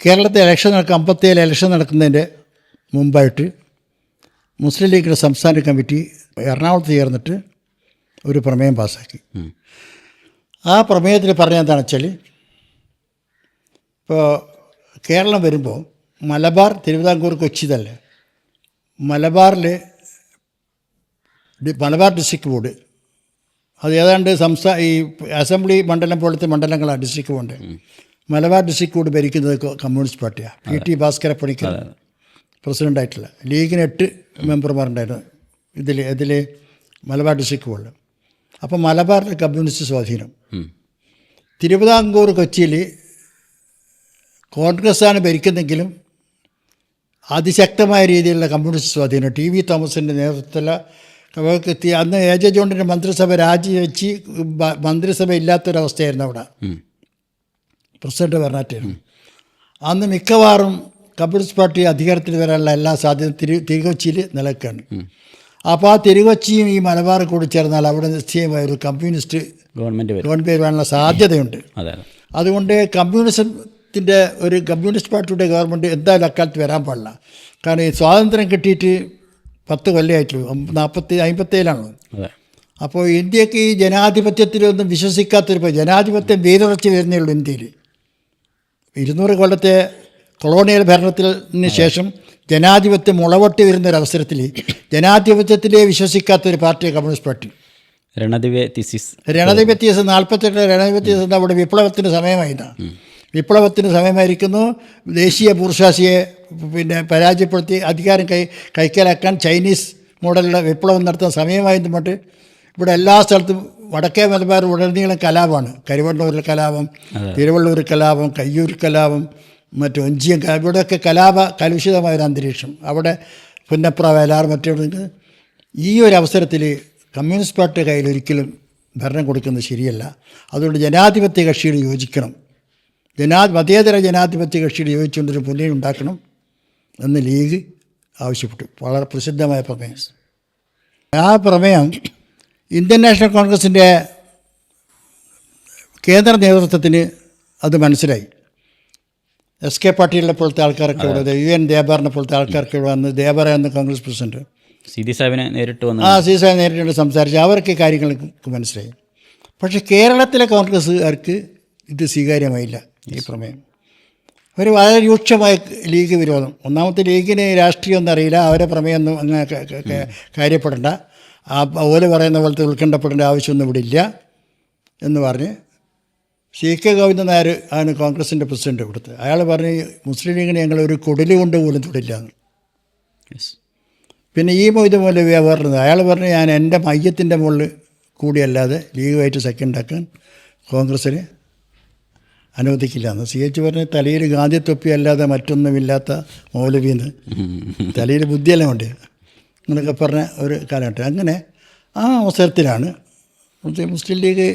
കേരളത്തിൽ 57 ഇലക്ഷൻ നടക്കുന്നതിൻ്റെ മുമ്പായിട്ട് മുസ്ലിം ലീഗിൻ്റെ സംസ്ഥാന കമ്മിറ്റി എറണാകുളത്ത് ചേർന്നിട്ട് ഒരു പ്രമേയം പാസ്സാക്കി. ആ പ്രമേയത്തിൽ പറഞ്ഞതെന്താണെന്ന് വെച്ചാൽ, ഇപ്പോൾ കേരളം വരുമ്പോൾ മലബാർ, തിരുവിതാംകൂർ, കൊച്ചി തന്നെ, മലബാർ ഡിസ്ട്രിക്ട് ബോർഡ് അത് ഏതാണ്ട് ഈ അസംബ്ലി മണ്ഡലം പോലത്തെ മണ്ഡലങ്ങളാണ് district board. Malabar district board ഭരിക്കുന്നത് കമ്മ്യൂണിസ്റ്റ് പാർട്ടിയാണ്. PT ഭാസ്കര പണിക്കർ പ്രസിഡൻ്റായിട്ടുള്ള. ലീഗിന് 8 മെമ്പർമാരുണ്ടായിരുന്നു ഇതിൽ മലബാർ ഡിസ്ട്രിക്ട് ബോർഡിൽ. അപ്പോൾ മലബാറിൽ കമ്മ്യൂണിസ്റ്റ് സ്വാധീനം. തിരുവിതാംകൂർ, കൊച്ചിയിൽ കോൺഗ്രസ്സാണ് ഭരിക്കുന്നെങ്കിലും അതിശക്തമായ രീതിയിലുള്ള കമ്മ്യൂണിസ്റ്റ് സ്വാധീനം. TV തോമസിൻ്റെ നേതൃത്വത്തിലുള്ള അന്ന് AJ ജോണിൻ്റെ മന്ത്രിസഭ രാജിവെച്ച് മന്ത്രിസഭ ഇല്ലാത്തൊരവസ്ഥയായിരുന്നു അവിടെ. പ്രസിഡന്റ് ഭരണമായിരുന്നു. അന്ന് മിക്കവാറും കമ്മ്യൂണിസ്റ്റ് പാർട്ടി അധികാരത്തിൽ വരാനുള്ള എല്ലാ സാധ്യതയും തിരുകൊച്ചിയിൽ നിലനിൽക്കുകയാണ്. അപ്പോൾ ആ തിരുകൊച്ചിയും ഈ മലബാർ കൂടി ചേർന്നാൽ അവിടെ നിശ്ചയമായ ഒരു കമ്മ്യൂണിസ്റ്റ് ഗവൺമെൻറ് വരാനുള്ള സാധ്യതയുണ്ട്. അതുകൊണ്ട് കമ്മ്യൂണിസത്തിൻ്റെ ഒരു കമ്മ്യൂണിസ്റ്റ് പാർട്ടിയുടെ ഗവൺമെൻറ് എന്തായാലും അക്കാലത്ത് വരാൻ പാടില്ല. കാരണം ഈ സ്വാതന്ത്ര്യം കിട്ടിയിട്ട് 10 കൊല്ലമായിട്ടുള്ളൂ, 57 അപ്പോൾ ഇന്ത്യക്ക് ഈ ജനാധിപത്യത്തിലൊന്നും വിശ്വസിക്കാത്തൊരു ജനാധിപത്യം വേരുറച്ച് വരുന്നേ ഉള്ളൂ. ഇന്ത്യയിൽ 200 കൊല്ലത്തെ കൊളോണിയൽ ഭരണത്തിന് ശേഷം ജനാധിപത്യം മുളവൊട്ടി വരുന്നൊരവസരത്തിൽ ജനാധിപത്യത്തിലെ വിശ്വസിക്കാത്തൊരു പാർട്ടിയാണ് കമ്മ്യൂണിസ്റ്റ് പാർട്ടി. രണദിവ്യ തീസിസ് 48 രണദിവ്യ തീസിസ് അവിടെ വിപ്ലവത്തിൻ്റെ സമയമായിട്ടാണ്. വിപ്ലവത്തിന് സമയമായിരിക്കുന്നു. ദേശീയ ബൂർഷ്വാസിയെ പരാജയപ്പെടുത്തി അധികാരം കൈക്കലാക്കാൻ ചൈനീസ് മോഡലിലെ വിപ്ലവം നടത്തുന്ന സമയമായിരുന്നു കൊണ്ട് ഇവിടെ എല്ലാ സ്ഥലത്തും വടക്കേ മലബാർ ഉടനീളം കലാപമാണ്. കരുവണ്ണൂരിൽ കലാപം, തിരുവള്ളൂർ കലാപം, കയ്യൂർ കലാപം, മറ്റു ഒഞ്ചിയം കലാപം, ഇവിടെയൊക്കെ കലുഷിതമായൊരു അന്തരീക്ഷം. അവിടെ പുന്നപ്ര വേലാർ മറ്റു ഈ ഒരു അവസരത്തിൽ കമ്മ്യൂണിസ്റ്റ് പാർട്ടി കയ്യിൽ ഒരിക്കലും ഭരണം കൊടുക്കുന്നത് ശരിയല്ല. അതുകൊണ്ട് ജനാധിപത്യ കക്ഷികൾ യോജിക്കണം, മതേതര ജനാധിപത്യ കക്ഷികൾ യോജിച്ചുകൊണ്ടൊരു മുന്നണി ഉണ്ടാക്കണം എന്ന് ലീഗ് ആവശ്യപ്പെട്ടു. വളരെ പ്രസിദ്ധമായ പ്രമേയം. ആ പ്രമേയം ഇന്ത്യൻ നാഷണൽ കോൺഗ്രസിൻ്റെ കേന്ദ്ര നേതൃത്വത്തിന് അത് മനസ്സിലായി. എസ് കെ പാട്ടീലിനെ പോലത്തെ ആൾക്കാരൊക്കെ ഇവിടെ, UN ദേബാറിനെ പോലത്തെ ആൾക്കാർക്ക് ഇവിടെ വന്ന്, ദേബാറ എന്ന കോൺഗ്രസ് പ്രസിഡന്റ് സിദി സാഹിബിനെ നേരിട്ട് വന്നു. സിദി സാഹിബ് നേരിട്ട് സംസാരിച്ച് അവർക്ക് കാര്യങ്ങൾക്ക് മനസ്സിലായി. പക്ഷേ കേരളത്തിലെ കോൺഗ്രസ്സുകാർക്ക് ഇത് സ്വീകാര്യമായില്ല ഈ പ്രമേയം. ഒരു വളരെ രൂക്ഷമായ ലീഗ് വിരോധം. ഒന്നാമത്തെ ലീഗിന് രാഷ്ട്രീയമൊന്നും അറിയില്ല, അവരെ പ്രമേയമൊന്നും അങ്ങനെ കാര്യപ്പെടേണ്ട, ഓല് പറയുന്ന പോലത്തെ ഉത്കണ്ഠപ്പെടേണ്ട ആവശ്യമൊന്നും ഇവിടെ ഇല്ല എന്ന് പറഞ്ഞ് CK ഗോവിന്ദൻ നായർ ആണ് കോൺഗ്രസിൻ്റെ പ്രസിഡന്റ് ഇവിടുത്തെ. അയാൾ പറഞ്ഞ് മുസ്ലിം ലീഗിനെ ഞങ്ങൾ ഒരു കുടില് കൊണ്ട് പോലും തൊടില്ല എന്ന്. പിന്നെ ഈ മൊയ്ത് മൗലവിയാണ് പറഞ്ഞത്. അയാൾ പറഞ്ഞ് ഞാൻ എൻ്റെ മയ്യത്തിൻ്റെ മുകളിൽ കൂടിയല്ലാതെ ലീഗുമായിട്ട് സെക്കൻഡാക്കാൻ കോൺഗ്രസ്സിന് അനുവദിക്കില്ല എന്ന്. CH പറഞ്ഞ് തലയിൽ ഗാന്ധി തൊപ്പി അല്ലാതെ മറ്റൊന്നുമില്ലാത്ത മൗലവിന്ന്, തലയിൽ ബുദ്ധിയെല്ലാം ഉണ്ട് എന്നൊക്കെ പറഞ്ഞ ഒരു കാലഘട്ടം. അങ്ങനെ ആ അവസരത്തിലാണ് മുസ്ലിം ലീഗ്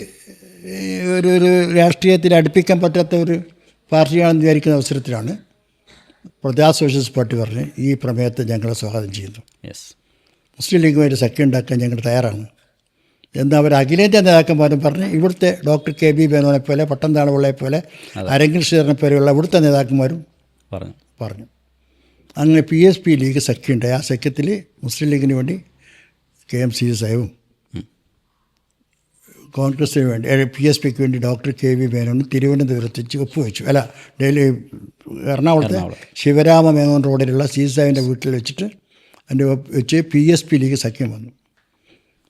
ഒരു രാഷ്ട്രീയത്തിൽ അടുപ്പിക്കാൻ പറ്റാത്ത ഒരു പാർട്ടിയാണെന്ന് വിചാരിക്കുന്ന അവസരത്തിലാണ് പ്രജാ സോഷ്യലിസ്റ്റ് പാർട്ടി പറഞ്ഞ് ഈ പ്രമേയത്തെ ഞങ്ങൾ സ്വാഗതം ചെയ്യുന്നു, മുസ്ലിം ലീഗുമായിട്ട് സഖ്യം ഉണ്ടാക്കാൻ ഞങ്ങൾ തയ്യാറാണ് എന്ന് അവർ അഖിലേന്ത്യാ നേതാക്കന്മാരും പറഞ്ഞ് ഇവിടുത്തെ ഡോക്ടർ KB മേനോനെ പോലെ, പട്ടംതാളപിള്ളയെ പോലെ, അരങ്ങിൽ ശ്രീധരനെ പോലെയുള്ള ഇവിടുത്തെ നേതാക്കന്മാരും പറഞ്ഞു. അങ്ങനെ PSP ലീഗ് സഖ്യമുണ്ടായി. ആ സഖ്യത്തിൽ മുസ്ലിം ലീഗിന് വേണ്ടി KMC സാഹിബും, കോൺഗ്രസിന് വേണ്ടി PSPക്ക് വേണ്ടി ഡോക്ടർ KB മേനോനും തിരുവനന്തപുരത്ത് വെച്ച് ഒപ്പുവെച്ചു. എറണാകുളത്തെ ശിവരാമ മേനോൻ റോഡിലുള്ള സാഹിബിൻ്റെ വീട്ടിൽ വെച്ചിട്ട് അതിൻ്റെ വെച്ച് PSP ലീഗ് സഖ്യം വന്നു.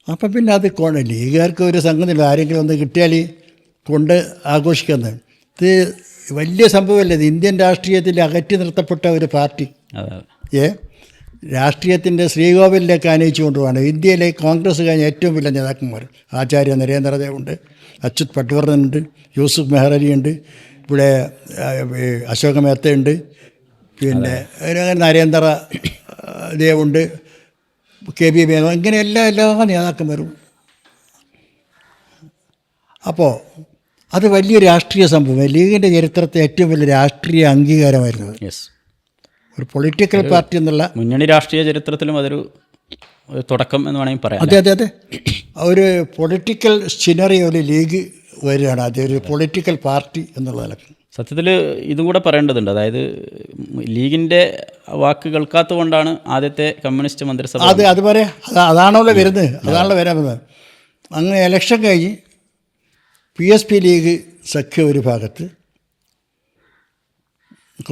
അപ്പം പിന്നെ അത് ലീഗുകാർക്ക് ഒരു സംഗതിയില്ല, ആരെങ്കിലും ഒന്ന് കിട്ടിയാൽ കൊണ്ട് ആഘോഷിക്കുന്നത്. ഇത് വലിയ സംഭവമല്ല. ഇത് ഇന്ത്യൻ രാഷ്ട്രീയത്തിൽ അകറ്റി നിർത്തപ്പെട്ട ഒരു പാർട്ടി രാഷ്ട്രീയത്തിൻ്റെ ശ്രീകോവിലേക്ക് ആനയിച്ചു കൊണ്ടുപോവാണ്. ഇന്ത്യയിലെ കോൺഗ്രസ് കഴിഞ്ഞ ഏറ്റവും വലിയ നേതാക്കന്മാർ ആചാര്യ നരേന്ദ്രദേവുണ്ട്, അച്യുത് പട്വർദ്ധനുണ്ട്, യൂസുഫ് മെഹ്റലിയുണ്ട്, ഇവിടെ അശോക മേത്തയുണ്ട്, പിന്നെ നരേന്ദ്ര ദേവുണ്ട്, KB മേനോ, ഇങ്ങനെ എല്ലാ നേതാക്കന്മാരും. അപ്പോൾ അത് വലിയൊരു രാഷ്ട്രീയ സംഭവം. ലീഗിൻ്റെ ചരിത്രത്തെ ഏറ്റവും വലിയ രാഷ്ട്രീയ അംഗീകാരമായിരുന്നു. ഒരു പൊളിറ്റിക്കൽ പാർട്ടി എന്നുള്ള മുന്നണി രാഷ്ട്രീയ ചരിത്രത്തിലും അതൊരു തുടക്കം എന്ന് വേണമെങ്കിൽ പറയാം. അതെ ഒരു പൊളിറ്റിക്കൽ സിനറിയോയിൽ ലീഗ് വരികയാണ്. അതൊരു പൊളിറ്റിക്കൽ പാർട്ടി എന്നുള്ള നിലക്ക് സത്യത്തിൽ ഇതും കൂടെ പറയേണ്ടതുണ്ട്. അതായത് ലീഗിൻ്റെ വാക്ക് കേൾക്കാത്തത് കൊണ്ടാണ് ആദ്യത്തെ കമ്മ്യൂണിസ്റ്റ് മന്ത്രിസഭ അത് പറയാം. അതാണല്ലോ വരുന്നത്. അങ്ങനെ ഇലക്ഷൻ കഴിഞ്ഞ് PSP ലീഗ് സഖ്യം ഒരു ഭാഗത്ത്,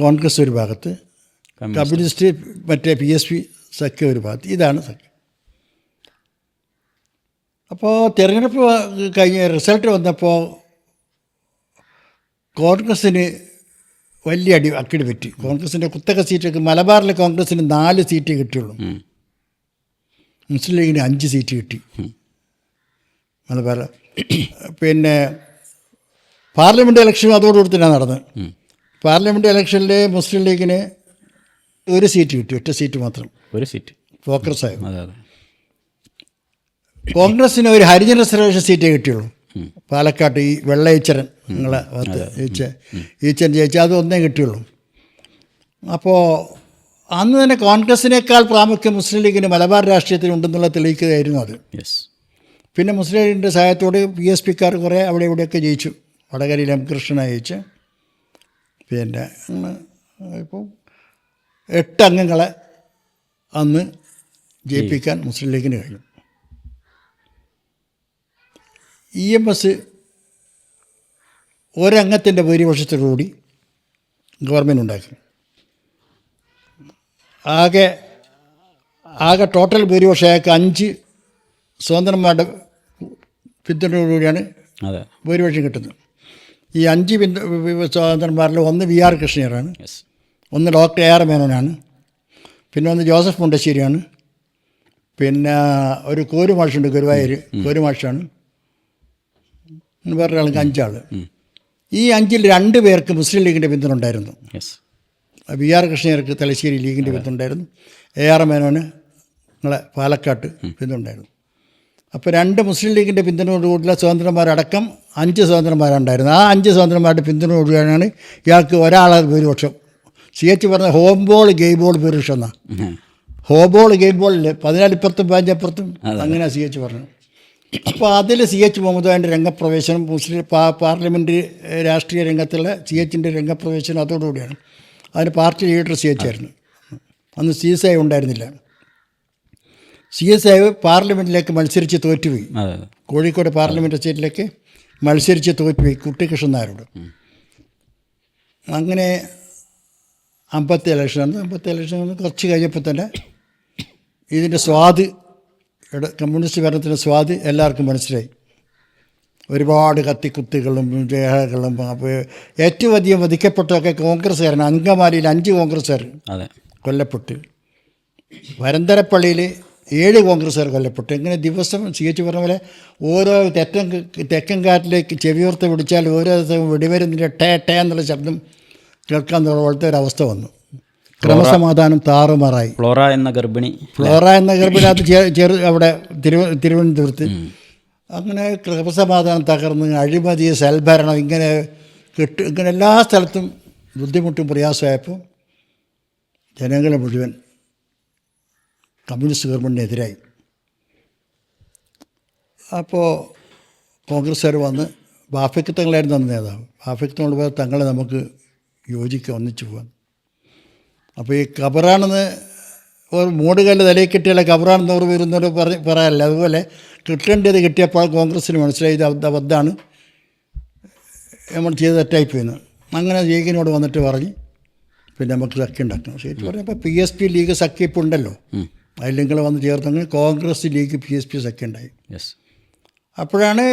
കോൺഗ്രസ് ഒരു ഭാഗത്ത്, കമ്മ്യൂണിസ്റ്റ് മറ്റേ PSP സഖ്യം ഒരു ഭാഗത്ത്. ഇതാണ് സഖ്യം. അപ്പോൾ തിരഞ്ഞെടുപ്പ് കഴിഞ്ഞ് റിസൾട്ട് വന്നപ്പോൾ കോൺഗ്രസ്സിന് വലിയ അക്കിടി പറ്റി. കോൺഗ്രസിൻ്റെ കുത്തക സീറ്റൊക്കെ മലബാറിലെ കോൺഗ്രസ്സിന് 4 സീറ്റ് കിട്ടിയുള്ളൂ, മുസ്ലിം ലീഗിന് 5 സീറ്റ് കിട്ടി മലബാർ. പിന്നെ പാർലമെൻറ്റ് ഇലക്ഷനും അതോടുകൂടി തന്നെ നടന്നത്. പാർലമെൻറ്റ് ഇലക്ഷനിൽ മുസ്ലിം ലീഗിന് 1 സീറ്റ് കിട്ടി, ഒറ്റ സീറ്റ് മാത്രം, 1 സീറ്റ് ഫോക്കസായി. കോൺഗ്രസ്സിന് ഒരു ഹരിജൻ റിസർവേഷൻ സീറ്റേ കിട്ടിയുള്ളൂ പാലക്കാട്ട്. ഈ വെള്ളയച്ചരൻ നിങ്ങളെ ഭാഗത്ത് ഈച്ചൻ ജയിച്ച അത് ഒന്നേ കിട്ടിയുള്ളൂ. അപ്പോൾ അന്ന് തന്നെ കോൺഗ്രസ്സിനേക്കാൾ പ്രാമുഖ്യം മുസ്ലിം ലീഗിന് മലബാർ രാഷ്ട്രീയത്തിൽ ഉണ്ടെന്നുള്ള തെളിയിക്കുകയായിരുന്നു അത്. പിന്നെ മുസ്ലിം ലീഗിൻ്റെ സഹായത്തോട് PSPക്കാർ കുറേ അവിടെ ഇവിടെയൊക്കെ ജയിച്ചു. വടകരയിൽ M കൃഷ്ണ ജയിച്ച്. പിന്നെ ഇപ്പോൾ 8 അംഗങ്ങളെ അന്ന് ജയിപ്പിക്കാൻ മുസ്ലിം ലീഗിന് കഴിഞ്ഞു. EMS ഒരംഗത്തിൻ്റെ ഭൂരിപക്ഷത്തോടുകൂടി ഗവൺമെൻറ് ഉണ്ടാക്കി. ആകെ ടോട്ടൽ ഭൂരിപക്ഷം അയാൾക്ക് 5 സ്വതന്ത്രന്മാരുടെ പിന്തുണയോടുകൂടിയാണ് ഭൂരിപക്ഷം കിട്ടുന്നത്. ഈ 5 സ്വതന്ത്രന്മാരിൽ ഒന്ന് VR കൃഷ്ണയ്യരാണ്, യെസ്. ഒന്ന് ഡോക്ടർ AR മേനോനാണ്, പിന്നെ ഒന്ന് ജോസഫ് മുണ്ടശ്ശേരിയാണ്, പിന്നെ ഒരു കോരു മാഷുണ്ട്, ഗുരുവായൂർ കോരു മാഷാണ്, വേറൊരാൾക്ക് 5 ആൾ. ഈ 5-ൽ 2 പേർക്ക് മുസ്ലിം ലീഗിൻ്റെ പിന്തുണ ഉണ്ടായിരുന്നു. യെസ്. VR കൃഷ്ണയ്യർക്ക് തലശ്ശേരി ലീഗിൻ്റെ പിന്തുണ ഉണ്ടായിരുന്നു, AR മേനോന് നിങ്ങളെ പാലക്കാട്ട് പിന്തുണ ഉണ്ടായിരുന്നു. അപ്പോൾ 2 മുസ്ലിം ലീഗിൻ്റെ പിന്തുണയോടുകൂടിയുള്ള സ്വതന്ത്രന്മാരടക്കം 5 സ്വതന്ത്രന്മാരുണ്ടായിരുന്നു. ആ 5 സ്വതന്ത്രന്മാരുടെ പിന്തുണയോടുകൂടിയാണ് ഇയാൾക്ക് ഒരാളെ ഭൂരിപക്ഷം. CH പറഞ്ഞ ഹോം ബോൾ ഗെയിം ബോൾ ഭൂരിപക്ഷം എന്നാണ്. ഹോം ബോൾ ഗെയിം ബോളിൽ 14 ഇപ്പുറത്തും 15 അപ്പുറത്തും അങ്ങനെ CH പറഞ്ഞു. അപ്പോൾ അതിൽ CH മുഹമ്മദ് രംഗപ്രവേശനം, മുസ്ലിം പാർലമെൻറ്റ് രാഷ്ട്രീയ രംഗത്തുള്ള CHൻ്റെ രംഗപ്രവേശനം അതോടുകൂടിയാണ്. അതിന് പാർട്ടി ലീഡർ CH ആയിരുന്നു. അന്ന് CSI ഉണ്ടായിരുന്നില്ല. CSI പാർലമെൻറ്റിലേക്ക് മത്സരിച്ച് തോറ്റുപോയി. കോഴിക്കോട് പാർലമെൻറ്റ് സീറ്റിലേക്ക് മത്സരിച്ച് തോറ്റുപോയി കുട്ടിക്കൃഷ്ണൻ നായരോട്. അങ്ങനെ 50 ഇലക്ഷൻ കുറച്ച് കഴിഞ്ഞപ്പോൾ തന്നെ ഇതിൻ്റെ സ്വാദ്, കമ്മ്യൂണിസ്റ്റ് ഭരണത്തിൻ്റെ സ്വാദ് എല്ലാവർക്കും മനസ്സിലായി. ഒരുപാട് കത്തിക്കുത്തുകളും രേഖകളും. അപ്പോൾ ഏറ്റവും അധികം വധിക്കപ്പെട്ടതൊക്കെ കോൺഗ്രസ്സുകാരാണ്. അങ്കമാലിയിൽ 5 കോൺഗ്രസ്സുകാർ കൊല്ലപ്പെട്ട്, വരന്തരപ്പള്ളിയിൽ 7 കോൺഗ്രസ്സുകാർ കൊല്ലപ്പെട്ടു. ഇങ്ങനെ ദിവസം CH പറഞ്ഞ പോലെ ഓരോ തെക്കൻ കാറ്റിലേക്ക് ചെവിയോർത്ത് പിടിച്ചാൽ ഓരോ ദിവസവും വെടിമരുന്നിൻ്റെ ടേ എന്നുള്ള ശബ്ദം കേൾക്കാൻ പോലത്തെ ഒരവസ്ഥ വന്നു. ക്രമസമാധാനം താറുമാറായി. ഫ്ലോറ എന്ന ഗർഭിണി അത് അവിടെ തിരുവനന്തപുരത്ത്. അങ്ങനെ ക്രമസമാധാനം തകർന്ന് അഴിമതി, സൽഭരണം ഇങ്ങനെ എല്ലാ സ്ഥലത്തും ബുദ്ധിമുട്ടും പ്രയാസമായപ്പോൾ ജനങ്ങൾ മുഴുവൻ കമ്മ്യൂണിസ്റ്റ് ഗവൺമെൻറ്റിനെതിരായി. അപ്പോൾ കോൺഗ്രസ്സുകാർ വന്ന് ബാഫയ്ക്ക് തങ്ങളായിരുന്നു അന്ന് നേതാവ്. ബാഫയ്ക്ക് തങ്ങൾ പോയാൽ തങ്ങളെ നമുക്ക് യോജിക്കുക, ഒന്നിച്ചു പോകാൻ. അപ്പോൾ ഈ കബറാണെന്ന് ഒരു മൂടുകല്ല് തലയിൽ കിട്ടിയാലേ കബറാണെന്ന് അവർ വരുന്നവർ പറയാറില്ല. അതുപോലെ കിട്ടേണ്ടത് കിട്ടിയപ്പോൾ കോൺഗ്രസ്സിന് മനസ്സിലായി ഇത് അബദ്ധമാണ്, നമ്മൾ ചെയ്ത് തെറ്റായിപ്പോയിന്ന്. അങ്ങനെ ലീഗിനോട് വന്നിട്ട് പറഞ്ഞ് പിന്നെ നമുക്ക് സഖ്യം ഉണ്ടാക്കണം. ശരി പറഞ്ഞപ്പോൾ PSP ലീഗ് സഖ്യം ഇപ്പോൾ ഉണ്ടല്ലോ, അതിൽ നിങ്ങൾ വന്ന് ചേർത്തെങ്കിൽ കോൺഗ്രസ് ലീഗ് PSP സഖ്യം ഉണ്ടായി. അപ്പോഴാണ്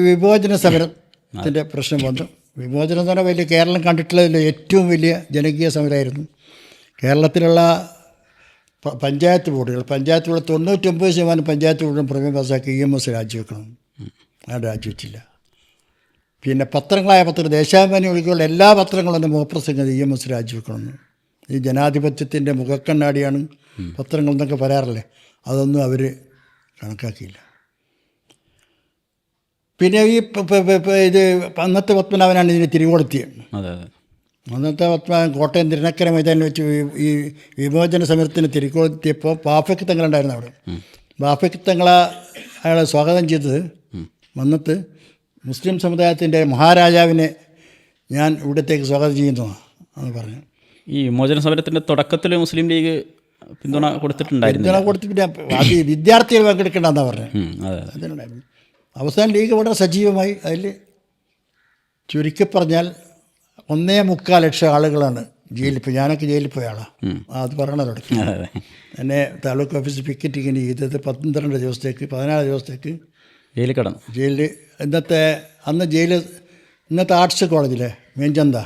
വിമോചന സമരത്തിൻ്റെ പ്രശ്നം വന്നു. വിമോചനം എന്ന് പറഞ്ഞാൽ വലിയ കേരളം കണ്ടിട്ടുള്ളതിൽ ഏറ്റവും വലിയ ജനകീയ സമരമായിരുന്നു. കേരളത്തിലുള്ള പഞ്ചായത്ത് ബോർഡുകൾ 99% പഞ്ചായത്ത് ബോർഡും പ്രമേയം പാസ്സാക്കി EMS രാജിവെക്കണം. ഞാൻ രാജിവെച്ചില്ല. പിന്നെ പത്രങ്ങളായ ദേശാഭിമാനി ഒഴികെയുള്ള എല്ലാ പത്രങ്ങളും മുഖപ്രസംഗം EMS രാജിവെക്കണമെന്ന്. ഈ ജനാധിപത്യത്തിൻ്റെ മുഖക്കണ്ണാടിയാണ് പത്രങ്ങൾ എന്നൊക്കെ പറയാറില്ലേ, അതൊന്നും അവർ കണക്കാക്കിയില്ല. പിന്നെ ഈ ഇത് അന്നത്തെ പത്മനാഭനാണ് ഇതിന് തിരികൊളുത്തിയത്. അന്നത്തെ പത്മനാഭൻ കോട്ടയം തിരുനക്കര മൈതാനിൽ വെച്ച് ഈ വിമോചന സമരത്തിന് തിരികൊളുത്തിയപ്പോൾ ബാഫയ്ക്ക് തങ്ങളുണ്ടായിരുന്നു അവിടെ. ബാഫയ്ക്ക് തങ്ങളെ അയാളെ സ്വാഗതം ചെയ്തത് വന്നിട്ട് മുസ്ലിം സമുദായത്തിൻ്റെ മഹാരാജാവിനെ ഞാൻ ഇവിടത്തേക്ക് സ്വാഗതം ചെയ്യുന്നതാണ് എന്ന് പറഞ്ഞു. ഈ വിമോചന സമരത്തിൻ്റെ തുടക്കത്തിൽ മുസ്ലിം ലീഗ് പിന്തുണ കൊടുത്തിട്ടുണ്ടായിരുന്നു. പിന്തുണ കൊടുത്തിട്ട് അത് വിദ്യാർത്ഥികൾ പങ്കെടുക്കേണ്ടെന്നാണ് പറഞ്ഞത്. അതിനുണ്ടായിരുന്നു. അവസാനം ലീഗ് വളരെ സജീവമായി. അതിൽ ചുരുക്കി പറഞ്ഞാൽ 1.25 ലക്ഷം ആളുകളാണ് ജയിലിൽ പോയി. ഞാനൊക്കെ ജയിലിൽ പോയ ആളാണ്. അത് പറയണത് എന്നെ താലൂക്ക് ഓഫീസിൽ പിക്കറ്റ് ഇങ്ങനെ ചെയ്തത് 12 ദിവസത്തേക്ക് 14 ദിവസത്തേക്ക് ജയിലിൽ കിടന്നു. ജയിലിൽ ഇന്നത്തെ ആർട്സ് കോളേജിലെ മേഞ്ചന്ത,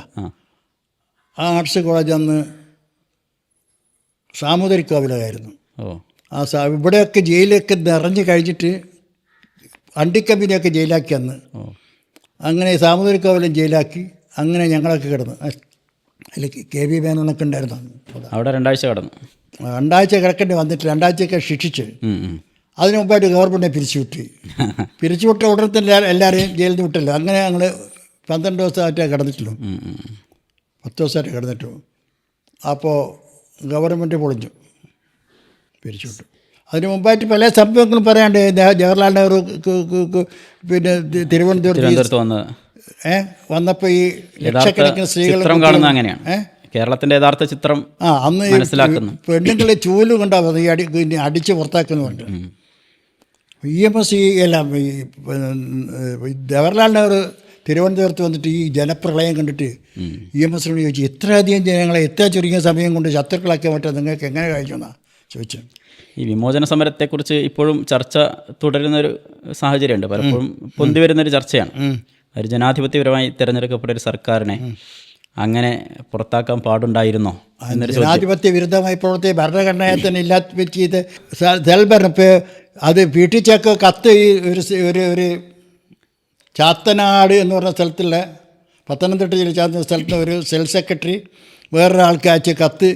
ആ ആർട്സ് കോളേജ് അന്ന് സാമൂതിരിക്കോവിലായിരുന്നു. ഇവിടെയൊക്കെ ജയിലൊക്കെ നിറഞ്ഞു കഴിഞ്ഞിട്ട് അണ്ടിക്കമ്പനിയൊക്കെ ജയിലാക്കി അന്ന്. അങ്ങനെ സാമൂതിരിക്കോവിലും ജയിലാക്കി. അങ്ങനെ ഞങ്ങളൊക്കെ കിടന്നു. അതിൽ KB മേനോനൊക്കെ ഉണ്ടായിരുന്നു. അവിടെ 2 ആഴ്ച കിടന്നു. 2 ആഴ്ച കിടക്കേണ്ടി വന്നിട്ട് 2 ആഴ്ചയൊക്കെ ശിക്ഷിച്ച് അതിന് മുമ്പായിട്ട് ഗവൺമെൻറ്റിനെ പിരിച്ചുവിട്ട ഉടനെ തന്നെ എല്ലാവരെയും ജയിലിൽ നിന്ന് വിട്ടല്ലോ. അങ്ങനെ ഞങ്ങൾ 12 ദിവസമായിട്ടേ കിടന്നിട്ടുള്ളൂ, 10 ദിവസമായിട്ട് കിടന്നിട്ടു. അപ്പോൾ ഗവൺമെൻറ് പൊളിഞ്ഞു, പിരിച്ചുവിട്ടു. അതിന് മുമ്പായിട്ട് പല സംഭവങ്ങളും പറയാണ്ട്. ജവഹർലാൽ നെഹ്റു പിന്നെ തിരുവനന്തപുരത്ത് വന്നപ്പോൾ ഈ ലക്ഷക്കണക്കിന് സ്ത്രീകൾ കാണുന്നത് അങ്ങനെയാണ്. കേരളത്തിൻ്റെ യഥാർത്ഥ ചിത്രം അന്ന് പെണ്ണുങ്ങളെ ചൂല് കൊണ്ടാണ് ഈ അടിച്ച് പുറത്താക്കുന്നുണ്ട്. EMS എല്ലാം ഈ ജവഹർലാൽ നെഹ്റു തിരുവനന്തപുരത്ത് വന്നിട്ട് ഈ ജനപ്രളയം കണ്ടിട്ട് EMSനോട് ചോദിച്ചു, ഇത്രയധികം ജനങ്ങളെ എത്ര ചുരുങ്ങിയ സമയം കൊണ്ട് ശത്രുക്കളാക്കാൻ പറ്റുക, നിങ്ങൾക്ക് എങ്ങനെ കഴിച്ചെന്നാണ് ചോദിച്ചത്. ഈ വിമോചന സമരത്തെക്കുറിച്ച് ഇപ്പോഴും ചർച്ച തുടരുന്നൊരു സാഹചര്യമുണ്ട്. പലപ്പോഴും പൊന്തി വരുന്നൊരു ചർച്ചയാണ്. ഒരു ജനാധിപത്യപരമായി തിരഞ്ഞെടുക്കപ്പെട്ട ഒരു സർക്കാരിനെ അങ്ങനെ പുറത്താക്കാൻ പാടുണ്ടായിരുന്നോ എന്നൊരു ചോദ്യം. ജനാധിപത്യ വിരുദ്ധമായി പ്രവർത്തിയ ഭരണഘടനയെ തന്നെ ഇല്ലാത്ത ചെയ്ത് സെൽബർ ഇപ്പോൾ അത് വീട്ടിച്ചേക്ക് കത്ത് ഈ ഒരു ചാത്തനാട് എന്ന് പറഞ്ഞ സ്ഥലത്തുള്ള പത്തനംതിട്ട ജില്ല ചാത്തുന്ന സ്ഥലത്ത് ഒരു സെൽ സെക്രട്ടറി വേറൊരാൾക്ക് അയച്ച കത്ത്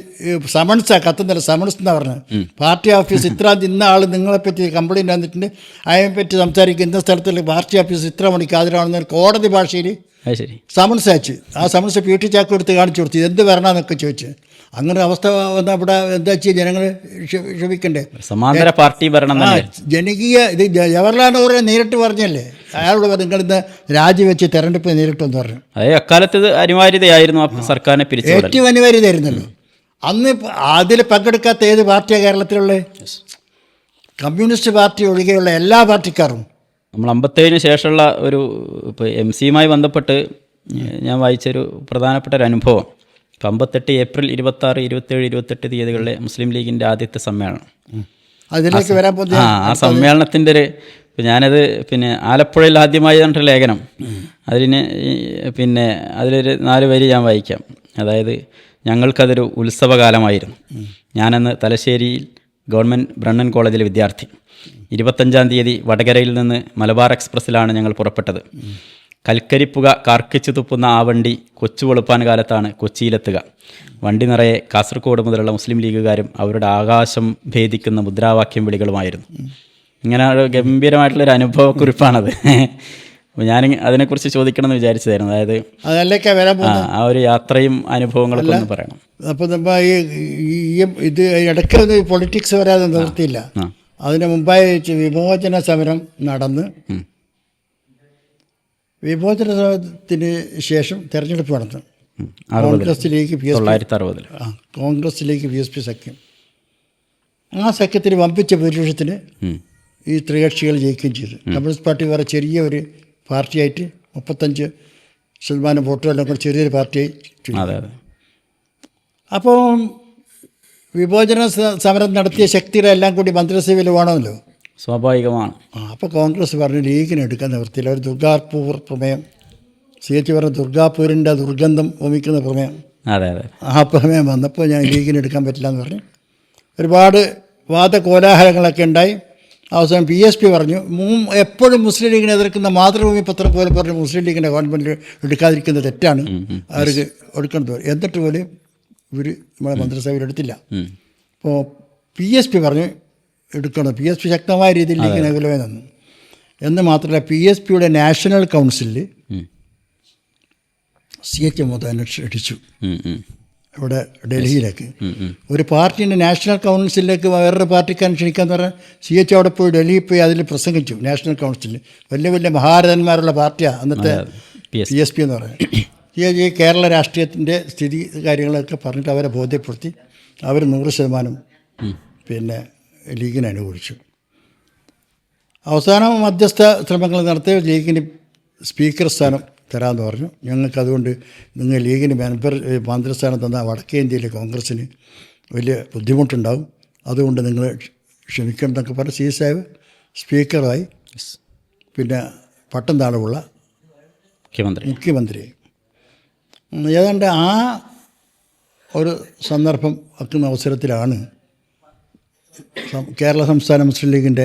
സമൺസാണ്, കത്തുന്നില്ല സമൺസ് എന്നാണ് പറഞ്ഞത്. പാർട്ടി ഓഫീസ് ഇന്ന ആൾ നിങ്ങളെപ്പറ്റി കംപ്ലയിൻറ്റ് വന്നിട്ടുണ്ട്, അതിനെപ്പറ്റി സംസാരിക്കുക ഇന്ന സ്ഥലത്തുള്ള പാർട്ടി ഓഫീസ് ഇത്ര മണിക്ക് ഹാജരാണെന്ന് കോടതി ഭാഷയിൽ സമൺസ് അയച്ചു. ആ സമൺസ് പി ടി ചാക്ക് എടുത്ത് കാണിച്ചു കൊടുത്തു, എന്ത് വരണമെന്നൊക്കെ ചോദിച്ചു. അങ്ങനെ അവസ്ഥ വന്നാൽ ഇവിടെ എന്താ ചെയ്യുക, ജനങ്ങൾ ക്ഷമിക്കണ്ടേ? സമാന്തര പാർട്ടി ഭരണം ജനകീയ ഇത് ജവഹർലാൽ നെഹ്റു നേരിട്ട് പറഞ്ഞല്ലേ, അയാളോട് നിങ്ങളിന്ന് രാജിവെച്ച് തെരഞ്ഞെടുപ്പ് നേരിട്ടെന്ന് പറഞ്ഞു. അതായത് അക്കാലത്ത് ഇത് അനിവാര്യതയായിരുന്നു സർക്കാരിനെ പിരിച്ചു, ഏറ്റവും അനിവാര്യതയായിരുന്നല്ലോ. അന്ന് അതിൽ പങ്കെടുക്കാത്ത ഏത് പാർട്ടിയാണ് കേരളത്തിലുള്ള? കമ്മ്യൂണിസ്റ്റ് പാർട്ടി ഒഴികെയുള്ള എല്ലാ പാർട്ടിക്കാരും. നമ്മൾ 57 ശേഷമുള്ള ഒരു ഇപ്പോൾ MC-യുമായി ബന്ധപ്പെട്ട് ഞാൻ വായിച്ചൊരു പ്രധാനപ്പെട്ട ഒരു അനുഭവം. 58 ഏപ്രിൽ 26, 27, 28 തീയതികളിലെ മുസ്ലിം ലീഗിൻ്റെ ആദ്യത്തെ സമ്മേളനം. അതിലേക്ക് വരാൻ പോകുന്ന ആ സമ്മേളനത്തിൻ്റെ ഒരു ഞാനത് ആലപ്പുഴയിൽ ആദ്യമായി കണ്ട ലേഖനം, അതിലൊരു 4 വരി ഞാൻ വായിക്കാം. അതായത്, ഞങ്ങൾക്കതൊരു ഉത്സവകാലമായിരുന്നു. ഞാനന്ന് തലശ്ശേരിയിൽ ഗവൺമെൻറ് ബ്രണ്ണൻ കോളേജിലെ വിദ്യാർത്ഥി. 25-ാം തീയതി വടകരയിൽ നിന്ന് മലബാർ എക്സ്പ്രസ്സിലാണ് ഞങ്ങൾ പുറപ്പെട്ടത്. കൽക്കരിപ്പുക കാർക്കിച്ചു തുപ്പുന്ന ആ വണ്ടി കൊച്ചു വെളുപ്പാൻ കാലത്താണ് കൊച്ചിയിലെത്തുക. വണ്ടി നിറയെ കാസർഗോഡ് മുതലുള്ള മുസ്ലിം ലീഗുകാരും അവരുടെ ആകാശം ഭേദിക്കുന്ന മുദ്രാവാക്യം വിളികളുമായിരുന്നു. ഇങ്ങനെ ഒരു ഗംഭീരമായിട്ടുള്ളൊരു അനുഭവക്കുറിപ്പാണത്. ഞാൻ അതിനെക്കുറിച്ച് ചോദിക്കണം എന്ന് വിചാരിച്ചതായിരുന്നു. അതായത് ആ ഒരു യാത്രയും അനുഭവങ്ങളൊക്കെ ഒന്ന് പറയണം. അപ്പോൾ നമ്മൾ ഇത് ഇടയ്ക്ക് പൊളിറ്റിക്സ് വരാതെ നിർത്തിയില്ല. അതിന് മുമ്പായി വിമോചന സമരം നടന്ന് വിമോചന സമരത്തിന് ശേഷം തെരഞ്ഞെടുപ്പ് നടന്നു. കോൺഗ്രസിലേക്ക് PSP സഖ്യം. ആ സഖ്യത്തിന് വമ്പിച്ച ഭൂരിപക്ഷത്തിന് ഈ ത്രികക്ഷികൾ ജയിക്കുകയും ചെയ്തു. കമ്മ്യൂണിസ്റ്റ് പാർട്ടി വേറെ ചെറിയ ഒരു പാർട്ടിയായിട്ട് 35% വോട്ടുകളെല്ലാം കൂടെ ചെറിയൊരു പാർട്ടിയായി. അപ്പോൾ വിമോചന സമരം നടത്തിയ ശക്തികളെല്ലാം കൂടി മന്ത്രിസഭയിൽ വേണമല്ലോ, സ്വാഭാവികമാണ്. അപ്പോൾ കോൺഗ്രസ് പറഞ്ഞു ലീഗിനെ എടുക്കാൻ നിവൃത്തിയില്ല. ഒരു ദുർഗാപൂർ പ്രമേയം, CH പറഞ്ഞ ദുർഗാപൂരിൻ്റെ ദുർഗന്ധം വമിക്കുന്ന പ്രമേയം, ആ പ്രമേയം വന്നപ്പോൾ ഞാൻ ലീഗിനെ എടുക്കാൻ പറ്റില്ല എന്ന് പറഞ്ഞു. ഒരുപാട് വാദകോലാഹലങ്ങളൊക്കെ ഉണ്ടായി. അവസാനം PSP പറഞ്ഞു എപ്പോഴും മുസ്ലിം ലീഗിനെ എതിർക്കുന്ന മാതൃഭൂമി പത്രം പോലെ പറഞ്ഞു മുസ്ലിം ലീഗിൻ്റെ ഗവൺമെൻറ് എടുക്കാതിരിക്കുന്നത് തെറ്റാണ്, അവർക്ക് എടുക്കുന്നത്. എന്നിട്ട് പോലും ഇവർ നമ്മളെ മന്ത്രിസഭയിൽ എടുത്തില്ല. അപ്പോൾ PSP പറഞ്ഞു എടുക്കണം. PSP ശക്തമായ രീതിയിൽ ലീഗിന് അനുകൂലമായി നിന്നു. എന്ന് മാത്രമല്ല PSPയുടെ നാഷണൽ കൗൺസിലിൽ CH മുതൽ അടിച്ചു ഇവിടെ ഡൽഹിയിലേക്ക്. ഒരു പാർട്ടീൻ്റെ നാഷണൽ കൗൺസിലിലേക്ക് വേറൊരു പാർട്ടിക്കാരൻ ക്ഷണിക്കാന്ന് പറഞ്ഞാൽ CH അവിടെ പോയി ഡൽഹിയിൽ പോയി അതിൽ പ്രസംഗിച്ചു. നാഷണൽ കൗൺസിലിൽ വലിയ വലിയ മഹാരഥന്മാരുള്ള പാർട്ടിയാണ് അന്നത്തെ PSP എന്ന് പറയുന്നത്. CH കേരള രാഷ്ട്രീയത്തിൻ്റെ സ്ഥിതി കാര്യങ്ങളൊക്കെ പറഞ്ഞിട്ട് അവരെ ബോധ്യപ്പെടുത്തി. അവർ 100% ലീഗിനെ അനുകൂലിച്ചു. അവസാനം മധ്യസ്ഥ ശ്രമങ്ങൾ നടത്തി ലീഗിന് സ്പീക്കർ സ്ഥാനം തരാമെന്ന് പറഞ്ഞു. ഞങ്ങൾക്കതുകൊണ്ട് നിങ്ങൾ ലീഗിന് മന്ത്രിസ്ഥാനം തന്നാൽ വടക്കേ ഇന്ത്യയിലെ കോൺഗ്രസ്സിന് വലിയ ബുദ്ധിമുട്ടുണ്ടാകും, അതുകൊണ്ട് നിങ്ങൾ ക്ഷമിക്കണം എന്നൊക്കെ പറഞ്ഞ് CH സാഹിബ് സ്പീക്കറായി. പട്ടം താഴെയുള്ള മുഖ്യമന്ത്രി. ഏതാണ്ട് ആ ഒരു സന്ദർഭം ആക്കുന്ന അവസരത്തിലാണ് കേരള സംസ്ഥാന മുസ്ലിം ലീഗിൻ്റെ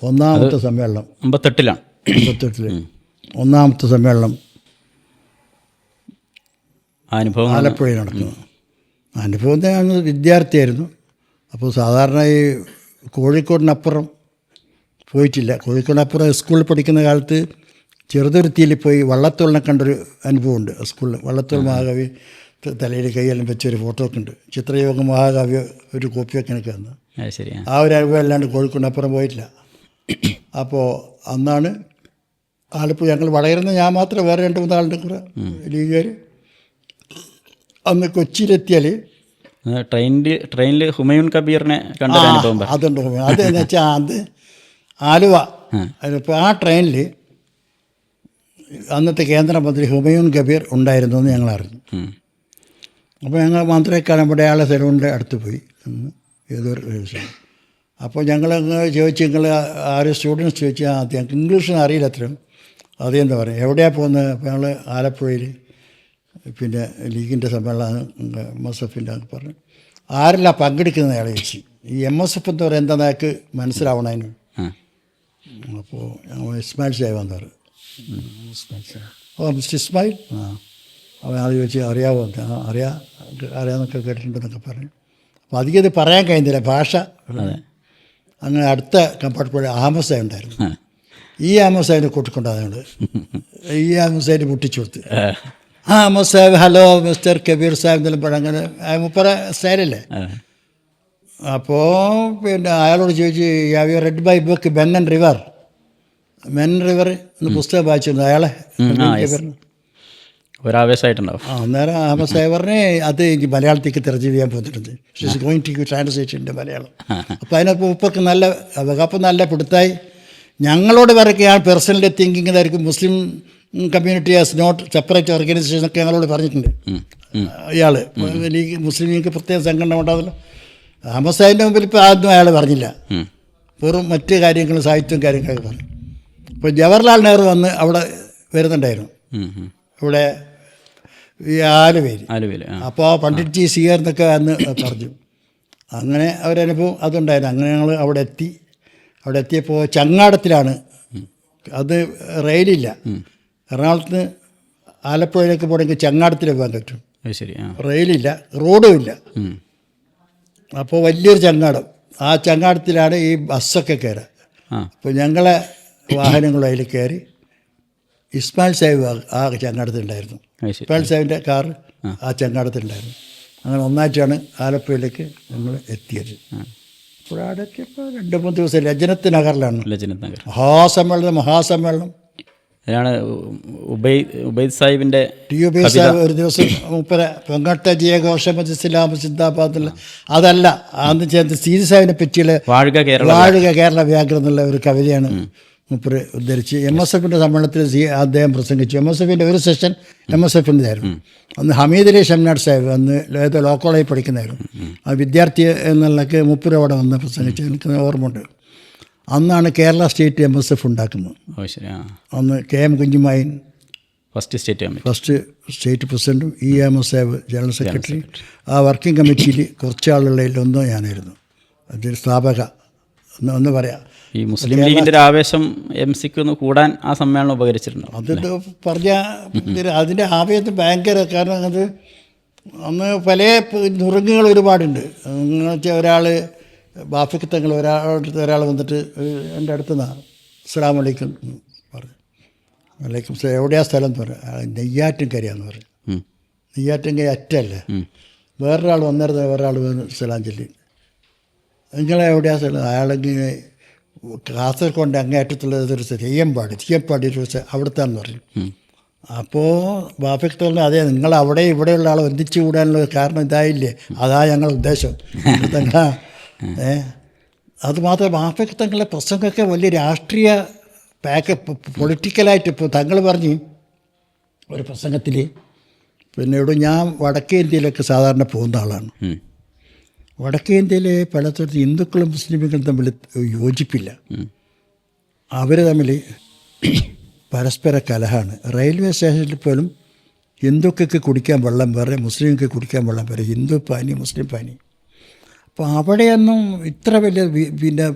ഒന്നാമത്തെ സമ്മേളനം 58 ഒന്നാമത്തെ സമ്മേളനം ആലപ്പുഴയിൽ നടക്കുന്നു. അനുഭവം ഞാൻ വിദ്യാർത്ഥിയായിരുന്നു. അപ്പോൾ സാധാരണ ഈ കോഴിക്കോടിനപ്പുറം പോയിട്ടില്ല. കോഴിക്കോടിനപ്പുറം സ്കൂളിൽ പഠിക്കുന്ന കാലത്ത് ചെറുതുരുത്തിയിൽ പോയി വള്ളത്തോളിനെ കണ്ടൊരു അനുഭവമുണ്ട്. സ്കൂളിൽ വള്ളത്തോൾ മഹാകവി തലയിൽ കൈയെല്ലാം വെച്ചൊരു ഫോട്ടോ ഒക്കെ ഉണ്ട്. ചിത്രയോഗ മഹാകാവ്യ ഒരു കോപ്പിയൊക്കെ എനിക്ക് തന്നു. ആ ഒരു അനുഭവം അല്ലാണ്ട് കോഴിക്കോടിനപ്പുറം പോയിട്ടില്ല. അപ്പോൾ അന്നാണ് ആലപ്പുഴ ഞങ്ങൾ വളരുന്ന ഞാൻ മാത്രം വേറെ 2-3 ആളുടെ കൂടെ ലീഗുകാർ അന്ന് കൊച്ചിയിലെത്തിയാൽ ട്രെയിനിൽ ഹുമയൂൺ കബീറിനെ കണ്ട അതുണ്ട്. അതെന്ന് വെച്ചാൽ അത് ആലുവ. അതിപ്പോൾ ആ ട്രെയിനിൽ അന്നത്തെ കേന്ദ്രമന്ത്രി ഹുമയൂൺ കബീർ ഉണ്ടായിരുന്നു എന്ന് ഞങ്ങൾ അറിഞ്ഞു. അപ്പോൾ ഞങ്ങൾ മന്ത്രിയെ കാണുമ്പോൾ അയാളെ സെലൂണിൻ്റെ അടുത്ത് പോയി ഏതൊരു ദിവസം. അപ്പോൾ ഞങ്ങളങ്ങ് ചോദിച്ചു, നിങ്ങൾ ആരും സ്റ്റുഡൻസ് ചോദിച്ചു, ഞങ്ങൾക്ക് ഇംഗ്ലീഷൊന്നും അറിയില്ല അത്രയും. അതെന്താ പറയുക എവിടെയാണ് പോകുന്നത്? അപ്പോൾ ഞങ്ങൾ ആലപ്പുഴയിൽ പിന്നെ ലീഗിൻ്റെ സമ്മേളനം MSF-ൻ്റെ പറഞ്ഞു. ആരെല്ലാം പങ്കെടുക്കുന്നത് അയാളെ ചോദിച്ചു. ഈ MSF എന്ന് പറയുന്നത് എന്താ നിനക്ക് മനസ്സിലാവണം അതിന്. അപ്പോൾ ഞങ്ങൾ ഇസ്മായിൽ സാഹിബ് പറഞ്ഞു. മിസ്റ്റർ ഇസ്മായിൽ അവൻ അത് ചോദിച്ച് അറിയാമോ? അറിയാമെന്നൊക്കെ കേട്ടിട്ടുണ്ടെന്നൊക്കെ പറഞ്ഞു. അപ്പോൾ അധികം ഇത് പറയാൻ കഴിയുന്നില്ല ഭാഷ. അങ്ങനെ അടുത്ത കമ്പാർട്ട്മെൻറ്റ് അഹമ്മദ് സാഹിബ് ഉണ്ടായിരുന്നു. ഈ അഹമ്മദ് സാഹിബിനെ കൂട്ടിക്കൊണ്ടാകുന്നുണ്ട്. ഈ അഹമ്മദ് സാഹിബ് മുട്ടിച്ചു കൊടുത്ത് അഹമ്മദ് സാഹിബ് ഹലോ മിസ്റ്റർ കബീർ സാഹിബ് എന്നെല്ലാം പറയാം. അങ്ങനെ മുപ്പറ സ്റ്റൈലല്ലേ. അപ്പോൾ പിന്നെ അയാളോട് ചോദിച്ചു have you read by book men and river എന്ന് പുസ്തകം വായിച്ചിരുന്നു അയാളെ. ഒരാവേശമായിട്ടുണ്ടാവും. അന്നേരം അഹമ്മദ് സാഹിബ് പറഞ്ഞ് അത് എനിക്ക് മലയാളത്തേക്ക് തെരഞ്ഞു ചെയ്യാൻ പോന്നിട്ടുണ്ട്. She's going to translate Malayalam. അപ്പോൾ അതിനകത്ത് ഉപ്പൊക്കെ നല്ല അപ്പം നല്ല പിടുത്തായി. ഞങ്ങളോട് വരയ്ക്കുകയാണ് പേഴ്സണലി തിങ്കിങ് ഇതായിരിക്കും. Muslim community as not separate organisation ഒക്കെ ഞങ്ങളോട് പറഞ്ഞിട്ടുണ്ട് ഇയാൾ. ലീഗ് മുസ്ലിം ലീഗ് പ്രത്യേക സംഘടന ഉണ്ടാവില്ല. അഹമ്മദ് സാഹിബിൻ്റെ മുമ്പിൽ ഇപ്പോൾ ആദ്യം അയാൾ പറഞ്ഞില്ല. വെറും മറ്റ് കാര്യങ്ങളും സാഹിത്യവും കാര്യങ്ങളൊക്കെ പറഞ്ഞു. ഇപ്പോൾ ജവഹർലാൽ നെഹ്റു വന്ന് അവിടെ വരുന്നുണ്ടായിരുന്നു. ഇവിടെ ഈ ആലുവയിൽ. അപ്പോൾ പണ്ഡിറ്റ്ജി സിയർ എന്നൊക്കെ അന്ന് പറഞ്ഞു. അങ്ങനെ അവരനുഭവം അതുണ്ടായിരുന്നു. അങ്ങനെ ഞങ്ങൾ അവിടെ എത്തിയപ്പോൾ ചങ്ങാടത്തിലാണ്. അത് റെയിലില്ല. എറണാകുളത്ത് നിന്ന് ആലപ്പുഴയിലേക്ക് പോകണമെങ്കിൽ ചങ്ങാടത്തിൽ പോകാൻ പറ്റും. റെയിലില്ല, റോഡും ഇല്ല. അപ്പോൾ വലിയൊരു ചങ്ങാടം. ആ ചങ്ങാടത്തിലാണ് ഈ ബസ്സൊക്കെ കയറുക. അപ്പോൾ ഞങ്ങളെ വാഹനങ്ങളും അതിൽ കയറി. ഇസ്മായിൽ സാഹിബ് ആ ചങ്ങാടത്തിലുണ്ടായിരുന്നു. ഇസ്മായിൽ സാഹിബിൻ്റെ കാറ് ആ ചങ്ങാടത്തിലുണ്ടായിരുന്നു. അങ്ങനെ ഒന്നായിട്ടാണ് ആലപ്പുഴയിലേക്ക് ഞങ്ങൾ എത്തിയത്. അപ്പോൾ അവിടെ എത്തിയപ്പോൾ 2-3 ദിവസം ലജനത്ത് നഗറിലാണ് മഹാസമ്മേളനം. അതിനാണ് ഉബൈദ് സാഹിബിൻ്റെ ഉബൈദ് സാഹിബ് ഒരു ദിവസം മുപ്പര പൊങ്കട്ട ജയഘോഷമത് ഇസ്ലാം സിന്ദാബാദ് അതല്ല അന്ന് ചേർത്ത് സീതി സാഹിബിനെ പറ്റിയുള്ള വാഴുക കേരള വ്യാഘ്രം എന്നുള്ള ഒരു കവിതയാണ് മുപ്പര് ഉദ്ധരിച്ച്. MSF-ൻ്റെ സമ്മേളനത്തിൽ അദ്ദേഹം പ്രസംഗിച്ചു. MSF-ൻ്റെ ഒരു സെഷൻ MSF-ൻ്റെതായിരുന്നു. അന്ന് ഹമീദ് അലി ഷംനാട് സാഹിബ് അന്ന് ലോ കോളേജിൽ പഠിക്കുന്നതായിരുന്നു. ആ വിദ്യാർത്ഥി എന്നുള്ളതൊക്കെ മുപ്പര് അവിടെ വന്ന് പ്രസംഗിച്ചു. എനിക്ക് ഓർമ്മയുണ്ട്. അന്നാണ് കേരള സ്റ്റേറ്റ് MSF ഉണ്ടാക്കുന്നത്. അന്ന് KM കുഞ്ഞുമായൻ ഫസ്റ്റ് സ്റ്റേറ്റ് പ്രസിഡൻറ്റും EMS സാഹിബ് ജനറൽ സെക്രട്ടറി. ആ വർക്കിംഗ് കമ്മിറ്റിയിൽ കുറച്ചാളുകളിൽ ഒന്നോ ഞാനായിരുന്നു. അതൊരു സ്ഥാപക ഒന്ന് പറയാം. ഈ മുസ്ലിം ലീഗിൻ്റെ ഒരു ആവേശം MC-ക്ക് ഒന്ന് കൂടാൻ ആ സമ്മേളനം ഉപകരിച്ചിട്ടുണ്ട്. അത് പറഞ്ഞാൽ അതിൻ്റെ ആവേശം ഭയങ്കര. കാരണം അത് അന്ന് പല നുറുങ്ങുകൾ ഒരുപാടുണ്ട്. എന്ന് വെച്ചാൽ ഒരാൾ ബാഫിക്ക് തങ്ങൾ ഒരാൾ വന്നിട്ട് എൻ്റെ അടുത്ത് നിന്നാണ് അസ്സലാമു അലൈക്കും പറഞ്ഞു. വലൈക്കും സലാം. എവിടെയാ സ്ഥലം എന്ന് പറയാം. നെയ്യാറ്റിൻകരയാന്ന് പറഞ്ഞു. നെയ്യാറ്റിൻകര അറ്റല്ലേ. വേറൊരാൾ വന്നിരുന്ന വേറൊരാൾ സലാം ചൊല്ലി നിങ്ങളെ എവിടെയാ സ്ഥലം? അയാളെങ്കിൽ കാസർഗോഡ് അങ്ങേയറ്റത്തുള്ളതൊരു തീയമ്പാടി ഒരു അവിടുത്താന്ന് പറഞ്ഞു. അപ്പോൾ ബാഫിക്ക് തങ്ങൾ അതെ നിങ്ങൾ അവിടെ ഇവിടെയുള്ള ആൾ ഒന്നിച്ചു കൂടാനുള്ള കാരണം ഇതായില്ലേ, അതാ ഞങ്ങളുടെ ഉദ്ദേശം. അതുമാത്രം ബാഫിക്ക് തങ്ങളുടെ പ്രസംഗമൊക്കെ വലിയ രാഷ്ട്രീയ പൊളിറ്റിക്കലായിട്ട്. ഇപ്പോൾ തങ്ങൾ പറഞ്ഞ് ഒരു പ്രസംഗത്തിൽ പിന്നെ ഇവിടെ ഞാൻ വടക്കേ ഇന്ത്യയിലൊക്കെ സാധാരണ പോകുന്ന ആളാണ്. വടക്കേ ഇന്ത്യയിലെ പലതരത്തിൽ ഹിന്ദുക്കളും മുസ്ലിമുകളും തമ്മിൽ യോജിപ്പില്ല. അവർ തമ്മിൽ പരസ്പര കലഹമാണ്. റെയിൽവേ സ്റ്റേഷനിൽ പോലും ഹിന്ദുക്കൾക്ക് കുടിക്കാൻ വെള്ളം വേറെ, മുസ്ലിങ്ങൾക്ക് കുടിക്കാൻ വെള്ളം വേറെ, ഹിന്ദു പാനി മുസ്ലിം പാനി. അപ്പോൾ അവിടെയൊന്നും ഇത്ര വലിയ പിന്നെ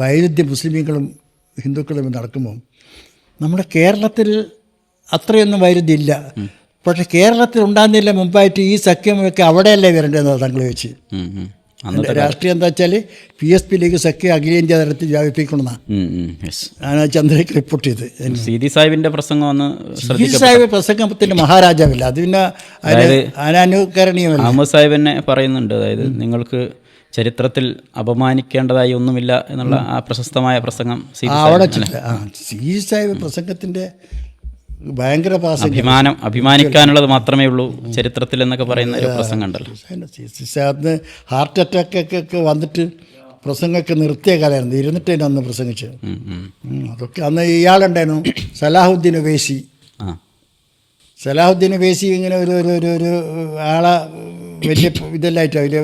വൈരുദ്ധ്യം മുസ്ലിമുകളും ഹിന്ദുക്കളും നടക്കുമ്പോൾ നമ്മുടെ കേരളത്തിൽ അത്രയൊന്നും വൈരുദ്ധ്യം ഇല്ല. പക്ഷേ കേരളത്തിൽ ഉണ്ടാകുന്നില്ല മുമ്പായിട്ട് ഈ സഖ്യമൊക്കെ അവിടെയല്ലേ വരേണ്ടതെന്ന് തങ്ങൾ വെച്ച്. രാഷ്ട്രീയം എന്താ വെച്ചാൽ PSP ലീഗ് സഖ്യം അഖിലേന്ത്യാ തലത്തിൽ വ്യാപിപ്പിക്കണമെന്നാണ് ചന്ദ്രയ്ക്ക് റിപ്പോർട്ട് ചെയ്ത്. സീതി സാഹിബിൻ്റെ പ്രസംഗം സാഹിബ് പ്രസംഗത്തിൻ്റെ മഹാരാജാവില്ല, അത് പിന്നെ അനാനുകരണീയമല്ല. അഹമ്മദ് സാഹിബ് തന്നെ പറയുന്നുണ്ട്, അതായത് നിങ്ങൾക്ക് ചരിത്രത്തിൽ അപമാനിക്കേണ്ടതായി ഒന്നുമില്ല എന്നുള്ള ആ പ്രശസ്തമായ പ്രസംഗം അവിടെ സീതി സാഹിബ് പ്രസംഗത്തിൻ്റെ ഭയങ്കര അഭിമാനിക്കാനുള്ളത് മാത്രമേ ഉള്ളൂ ചരിത്രത്തിൽ എന്നൊക്കെ പറയുന്ന ഒരു പ്രസംഗം ഉണ്ടല്ലോ. അന്ന് ഹാർട്ട് അറ്റാക്കൊക്കെ വന്നിട്ട് പ്രസംഗമൊക്കെ നിർത്തിയ കാലമായിരുന്നു. ഇരുന്നിട്ട് തന്നെ അന്ന് പ്രസംഗിച്ചത്. അതൊക്കെ അന്ന് ഇയാളുണ്ടായിരുന്നു സലാഹുദ്ദീൻ ഒവൈസി. സലാഹുദ്ദീൻ ഒവൈസി ഇങ്ങനെ ഒരു ആളെ വലിയ ഇതെല്ലായിട്ട് അതിൽ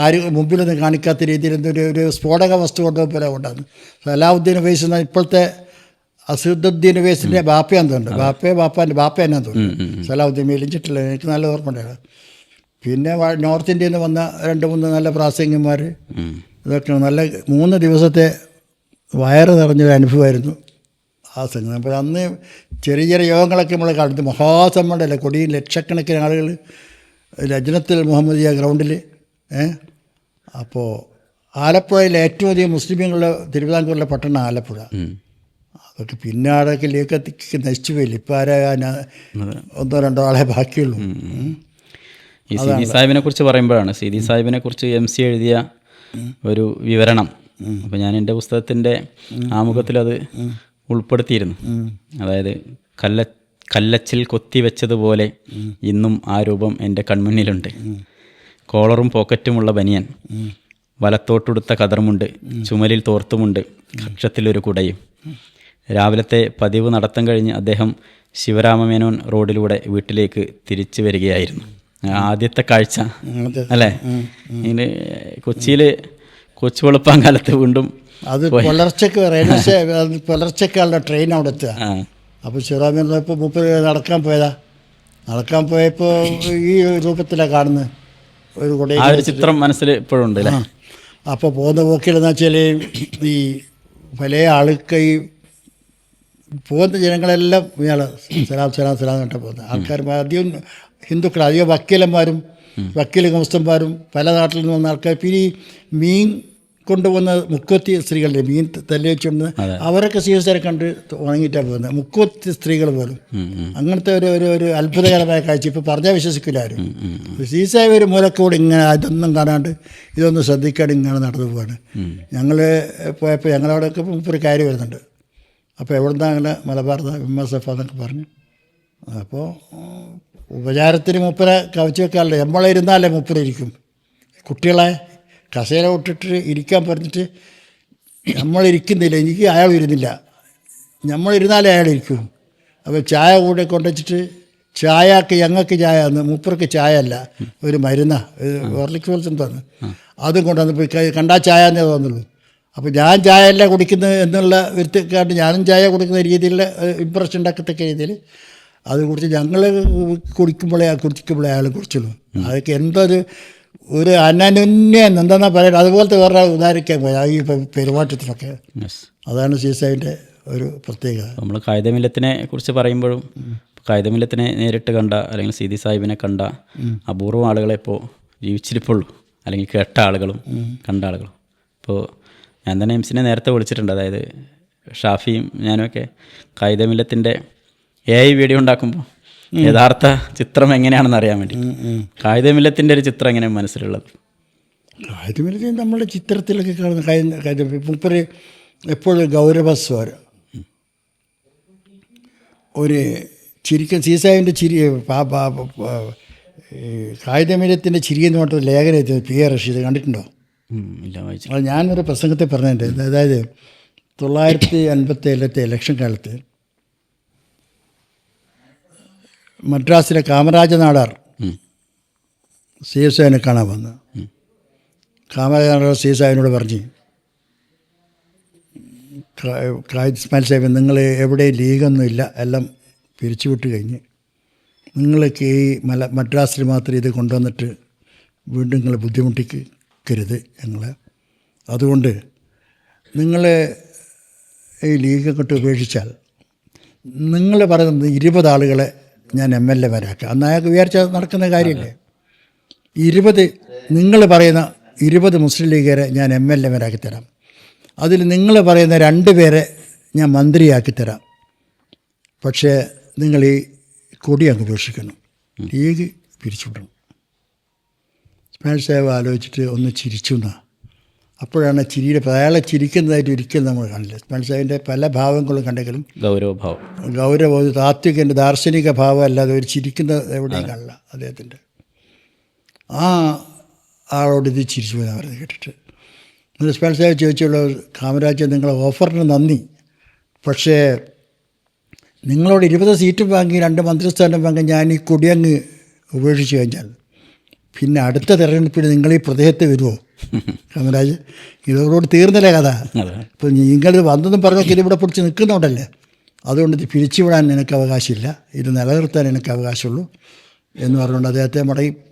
ആരും മുമ്പിലൊന്നും കാണിക്കാത്ത രീതിയിൽ എന്തൊരു സ്ഫോടക വസ്തു കൊണ്ടുപോലെ ഉണ്ടാകുന്നു. സലാഹുദ്ദീൻ ഒവൈസി എന്നാൽ ഇപ്പോഴത്തെ അസദുദ്ദീൻ ഉവൈസിൻ്റെ ബാപ്പയാന്ന് തോന്നുന്നുണ്ട്, ബാപ്പ എന്നാന്ന് തോന്നുന്നു, സലാഹുദ്ദീൻ മേലിച്ചിട്ടില്ല, എനിക്ക് നല്ല ഓർമ്മ ഉണ്ടായിരുന്നു. പിന്നെ നോർത്ത് ഇന്ത്യയിൽ നിന്ന് വന്ന 2-3 നല്ല പ്രാസംഗികന്മാർ, ഇതൊക്കെ നല്ല 3 ദിവസത്തെ വയറ് നിറഞ്ഞൊരു അനുഭവമായിരുന്നു ആ സംഘം. അപ്പോൾ അന്ന് ചെറിയ ചെറിയ യോഗങ്ങളൊക്കെ നമ്മൾ കണ്ടു. മഹാസമ്മേളനമല്ലേ, കൊടിയിൽ ലക്ഷക്കണക്കിന് ആളുകൾ ലജ്നത്തുൽ മുഹമ്മദിയ ഗ്രൗണ്ടിൽ. അപ്പോൾ ആലപ്പുഴയിൽ ഏറ്റവും അധികം മുസ്ലിമുകൾ തിരുവിതാംകൂറിലെ പട്ടണം ആലപ്പുഴ. അതൊക്കെ പിന്നെ ആടൊക്കെ ലേക്കത്തിക്ക് നശിച്ചു പോയില്ല. ഇപ്പം ആരാ 1-2 ആളെ ബാക്കിയുള്ളൂ. ഈ സീതി സാഹിബിനെ കുറിച്ച് പറയുമ്പോഴാണ്, സീതി സാഹിബിനെ കുറിച്ച് MC എഴുതിയ ഒരു വിവരണം, അപ്പോൾ ഞാൻ എൻ്റെ പുസ്തകത്തിൻ്റെ ആമുഖത്തിലത് ഉൾപ്പെടുത്തിയിരുന്നു. അതായത് കല്ലച്ചിൽ കൊത്തിവെച്ചതുപോലെ ഇന്നും ആ രൂപം എൻ്റെ കൺമുന്നിലുണ്ട്. കോളറും പോക്കറ്റുമുള്ള ബനിയൻ, വലത്തോട്ടുടുത്ത കതർമുണ്ട്, ചുമലിൽ തോർത്തുമുണ്ട്, കക്ഷത്തിലൊരു കുടയും. രാവിലത്തെ പതിവ് നടത്തം കഴിഞ്ഞ് അദ്ദേഹം ശിവരാമമേനോൻ റോഡിലൂടെ വീട്ടിലേക്ക് തിരിച്ചു വരികയായിരുന്നു. ആദ്യത്തെ കാഴ്ച അല്ലേ? ഇങ്ങനെ കൊച്ചിയിൽ കൊച്ചു വെളുപ്പാൻ കാലത്ത് വീണ്ടും അത് പുലർച്ചയ്ക്കുള്ള ട്രെയിൻ അവിടെ എത്തുക. അപ്പോൾ ശിവരാമൻ ഇപ്പോൾ 30 നടക്കാൻ പോയപ്പോൾ ഈ രൂപത്തിലാണ് കാണുന്നത്. ഒരു കുട, ആ ഒരു ചിത്രം മനസ്സിൽ ഇപ്പോഴും ഉണ്ട് അല്ലേ? അപ്പോൾ പോകുന്ന പോക്കിലെന്ന് വെച്ചാൽ ഈ പല ആൾക്ക് ഈ പോകുന്ന ജനങ്ങളെല്ലാം ഇയാൾ സലാം കേട്ടാൽ പോകുന്നത് ആൾക്കാർ അധികം ഹിന്ദുക്കൾ, അധികം വക്കീൽ ഗുമസ്തന്മാരും പല നാട്ടിൽ നിന്ന് വന്ന ആൾക്കാർ. പിന്നെ ഈ മീൻ കൊണ്ടുപോകുന്ന മുക്കത്തി സ്ത്രീകളുടെ മീൻ തല്ലി വെച്ചുകൊണ്ട് അവരൊക്കെ സീസറെ കണ്ട് ഉണങ്ങിയിട്ടാണ് പോകുന്നത്, മുക്കത്തി സ്ത്രീകൾ പോലും. അങ്ങനത്തെ ഒരു അത്ഭുതകരമായ കാഴ്ച ഇപ്പോൾ പറഞ്ഞാൽ വിശ്വസിക്കില്ല ആരും. സീസായ ഒരു മൂലക്കൂടെ ഇങ്ങനെ അതൊന്നും കാണാണ്ട് ഇതൊന്നും ശ്രദ്ധിക്കാണ്ട് ഇങ്ങനെ നടന്നു പോവാണ്. ഞങ്ങൾ പോയപ്പോൾ ഞങ്ങളവിടെയൊക്കെ ഒരു കാര്യം വരുന്നുണ്ട്. അപ്പോൾ എവിടുന്നാ അങ്ങനെ മലബാർ MSF എന്നൊക്കെ പറഞ്ഞു. അപ്പോൾ ഉപചാരത്തിന് മൂപ്പരെ കവച്ച് വെക്കാറില്ല, നമ്മളിരുന്നാലേ മൂപ്പരിരിക്കും. കുട്ടികളെ കസേര വിട്ടിട്ട് ഇരിക്കാൻ പറഞ്ഞിട്ട് നമ്മളിരിക്കുന്നില്ല, എനിക്ക് അയാൾ ഇരുന്നില്ല, നമ്മളിരുന്നാലേ അയാൾ ഇരിക്കും. അപ്പോൾ ചായ കൂടെ കൊണ്ടുവച്ചിട്ട് ഞങ്ങൾക്ക് ചായ എന്ന്, മൂപ്പർക്ക് ചായ അല്ല, ഒരു മരുന്നാ, ഓർലിക് പോലത്തെ തന്നു, അതും കൊണ്ടുവന്ന് പോയി കണ്ടാൽ ചായ എന്നേ തോന്നുള്ളൂ. അപ്പോൾ ഞാൻ ചായ അല്ല കുടിക്കുന്നത് എന്നുള്ള വ്യക്തിക്കാണ്ട് ഞാനും ചായ കുടിക്കുന്ന രീതിയിലുള്ള ഇമ്പ്രഷൻ ഉണ്ടാക്കത്തക്ക രീതിയിൽ അത് കുറിച്ച് ഞങ്ങൾ കുടിക്കുമ്പോഴേ അയാൾ കുറിച്ചുള്ളൂ. അതൊക്കെ ഒരു അനന്യം എന്താണെന്നാ പറയുന്നത്, അതുപോലത്തെ വേറെ ഉദാഹരിക്കാൻ പോയി ഈ പെരുമാറ്റത്തിനൊക്കെ. അതാണ് സീസായിൻ്റെ ഒരു പ്രത്യേകത. നമ്മൾ ഖായിദമില്ലത്തിനെ കുറിച്ച് പറയുമ്പോഴും ഖായിദമില്ലത്തിനെ നേരിട്ട് കണ്ട അല്ലെങ്കിൽ സീതി സാഹിബിനെ കണ്ട അപൂർവം ആളുകളെ ഇപ്പോൾ ജീവിച്ചിരിപ്പുള്ളൂ, അല്ലെങ്കിൽ കേട്ട ആളുകളും കണ്ട ആളുകളും. ഇപ്പോൾ ഞാൻ തന്നെ MC നേരത്തെ വിളിച്ചിട്ടുണ്ട്. അതായത് ഷാഫിയും ഞാനുമൊക്കെ ഖായിദമില്ലത്തിൻ്റെ AI വീഡിയോ ഉണ്ടാക്കുമ്പോൾ യഥാർത്ഥ ചിത്രം എങ്ങനെയാണെന്ന് അറിയാൻ വേണ്ടി ഖായിദമില്ലത്തിൻ്റെ ഒരു ചിത്രം എങ്ങനെയാണ് മനസ്സിലുള്ളത്? ഖായിദമില്ലത്തിൽ നമ്മുടെ ചിത്രത്തിലൊക്കെ കാണുന്ന മുപ്പര് എപ്പോഴും ഗൗരവസ്വരം, ഒരു ചിരിക്കും. സീസാവിൻ്റെ ചിരി, ഖായിദമില്ലത്തിൻ്റെ ചിരി എന്ന് പറഞ്ഞിട്ട് ലേഖനം എത്തി PA റഷീദ് കണ്ടിട്ടുണ്ടോ? ഇല്ല, വായിച്ചു. അത് ഞാനൊരു പ്രസംഗത്തിൽ പറഞ്ഞിട്ടുണ്ട്. അതായത് 1957 ഇലക്ഷൻ കാലത്ത് മദ്രാസിലെ കാമരാജ നാടാർ സീസാവിനെ കാണാൻ വന്നു. കാമരാജ നാടാർ സീസാവിനോട് പറഞ്ഞു, ഇസ്മായിൽ സാഹിബ്, നിങ്ങൾ എവിടെയും ലീഗൊന്നുമില്ല, എല്ലാം പിരിച്ചുവിട്ട് കഴിഞ്ഞ് നിങ്ങൾക്ക് ഈ മദ്രാസിൽ മാത്രം ഇത് കൊണ്ടുവന്നിട്ട് വീണ്ടും നിങ്ങൾ ബുദ്ധിമുട്ടിക്കരുത് ഞങ്ങളെ. അതുകൊണ്ട് നിങ്ങൾ ഈ ലീഗൊക്കെ ഉപേക്ഷിച്ചാൽ നിങ്ങൾ പറയുന്നത് 20 ആളുകളെ ഞാൻ MLA-മാരാക്കാം. അന്ന് അയാൾക്ക് വിചാരിച്ചാൽ നടക്കുന്ന കാര്യമില്ലേ? 20 നിങ്ങൾ പറയുന്ന 20 മുസ്ലിം ലീഗുകാരെ ഞാൻ MLA-മാരാക്കി തരാം. അതിൽ നിങ്ങൾ പറയുന്ന 2 പേരെ ഞാൻ മന്ത്രിയാക്കി തരാം. പക്ഷേ നിങ്ങൾ ഈ കൊടി അങ്ങ് ഉപേക്ഷിക്കണം, ലീഗ് പിരിച്ചുവിടണം. ഇസ്മായിൽ സാഹിബ് ആലോചിച്ചിട്ട് ഒന്ന് ചിരിച്ചു എന്നാണ്. അപ്പോഴാണ് ചിരിയുടെ, അയാളെ ചിരിക്കുന്നതായിട്ട് ഒരിക്കലും നമ്മൾ കാണില്ല. ഇസ്മായിൽ സാഹിബിൻ്റെ പല ഭാവങ്ങളും കണ്ടെങ്കിലും ഗൗരവം താത്വികൻ്റെ ദാർശനിക ഭാവം അല്ലാതെ ഒരു ചിരിക്കുന്ന എവിടെയും കാണില്ല അദ്ദേഹത്തിൻ്റെ. ആ ആളോട് ഇത് ചിരിച്ചു പോയി പറഞ്ഞത് കേട്ടിട്ട് ഇസ്മായിൽ സാഹിബ് ചോദിച്ചുള്ള, കാമരാജ് നിങ്ങളെ ഓഫറിന് നന്ദി, പക്ഷേ നിങ്ങളോട് 20 സീറ്റും വാങ്ങി 2 മന്ത്രിസ്ഥാനം വാങ്ങി ഞാൻ ഈ കൊടിയങ്ങ് ഉപേക്ഷിച്ച് കഴിഞ്ഞാൽ പിന്നെ അടുത്ത തെരഞ്ഞെടുപ്പിൽ നിങ്ങൾ ഈ പ്രദേശത്ത് വരുമോ? കാമരാജ്, ഇതോട് തീർന്നില്ലേ കഥ. ഇപ്പോൾ നിങ്ങൾ വന്നതും പറഞ്ഞൊക്കെ ഇതിവിടെ പിടിച്ച് നിൽക്കുന്നുണ്ടല്ലേ. അതുകൊണ്ട് ഇത് പിരിച്ചുവിടാൻ നിനക്ക് അവകാശമില്ല, ഇത് നിലനിർത്താൻ എനിക്ക് അവകാശമുള്ളൂ എന്ന് പറഞ്ഞുകൊണ്ട് അദ്ദേഹത്തെ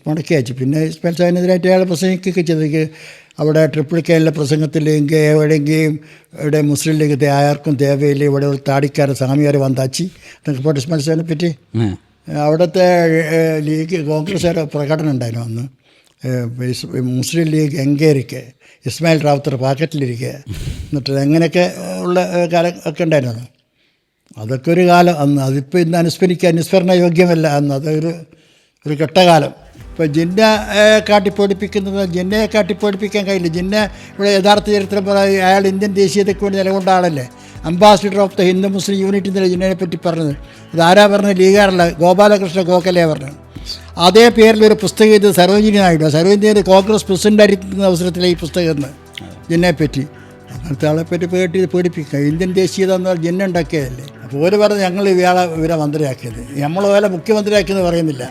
മടക്കി അയച്ചു. പിന്നെ ഇസ്മായിൽ സാഹിബിനെതിരായിട്ട് അയാൾ പ്രസംഗിക്കുകയൊക്കെ ചെയ്തേക്ക് അവിടെ ട്രിപ്പിൾ കെയിലെ പ്രസംഗത്തിൽ എവിടെയെങ്കിലും ഇവിടെ മുസ്ലിം ലീഗ് ആർക്കും തേവയില്ല, ഇവിടെ താടിക്കാരെ സ്വാമിയാർ വന്നാച്ചി എന്നൊക്കെ പോയിട്ട് ഇസ്മായിൽ സാഹിബിനെ പറ്റി അവിടുത്തെ ലീഗ് കോൺഗ്രസ്സുകാർ പ്രകടനം ഉണ്ടായിരുന്നു അന്ന്. മുസ്ലിം ലീഗ് എങ്കേരിക്ക് ഇസ്മായിൽ റാവുത്തർ പാക്കറ്റിലിരിക്കുക എന്നിട്ട് അങ്ങനെയൊക്കെ ഉള്ള കാലം ഒക്കെ ഉണ്ടായിരുന്നു. അതൊക്കെ ഒരു കാലം അന്ന്. അതിപ്പോൾ ഇന്ന് അനുസ്മരണ യോഗ്യമല്ല അന്ന്. അതൊരു കെട്ടകാലം. ഇപ്പോൾ ജിന്നയെ കാട്ടിപ്പേടിപ്പിക്കുന്നത്, ജിന്നയെ കാട്ടിപ്പേടിപ്പിക്കാൻ കഴിയില്ല. ജിന്ന ഇവിടെ യഥാർത്ഥ ചരിത്രം പറയുക അയാൾ ഇന്ത്യൻ ദേശീയതയ്ക്ക് വേണ്ടി നിലകൊണ്ട ആളല്ലേ. Ambassador of the Hindu Muslim unity എന്നല്ല ജിന്നയെ പറ്റി പറഞ്ഞത്. ഇതാരാ പറഞ്ഞത്? ലീഗാറല്ല, ഗോപാലകൃഷ്ണ ഗോഖലെയാണ് പറഞ്ഞത്. അതേ പേരിലൊരു പുസ്തകം ഇത് സരോജിനി നായിഡു, സരോജിനി കോൺഗ്രസ് പ്രസിഡൻ്റായിരിക്കുന്ന അവസരത്തിലെ ഈ പുസ്തകം ജിന്നയെപ്പറ്റി. അങ്ങനത്തെ ആളെപ്പറ്റി പേടിപ്പിക്കുക. ഇന്ത്യൻ ദേശീയത എന്ന് പറഞ്ഞാൽ ജിന്ന ഉണ്ടാക്കിയതല്ലേ. അപ്പോൾ ഒരു പറഞ്ഞ് ഞങ്ങൾ ഇവരെ മന്ത്രിയാക്കിയത്, നമ്മൾ പോലെ മുഖ്യമന്ത്രിയാക്കിയെന്ന് പറയുന്നില്ല.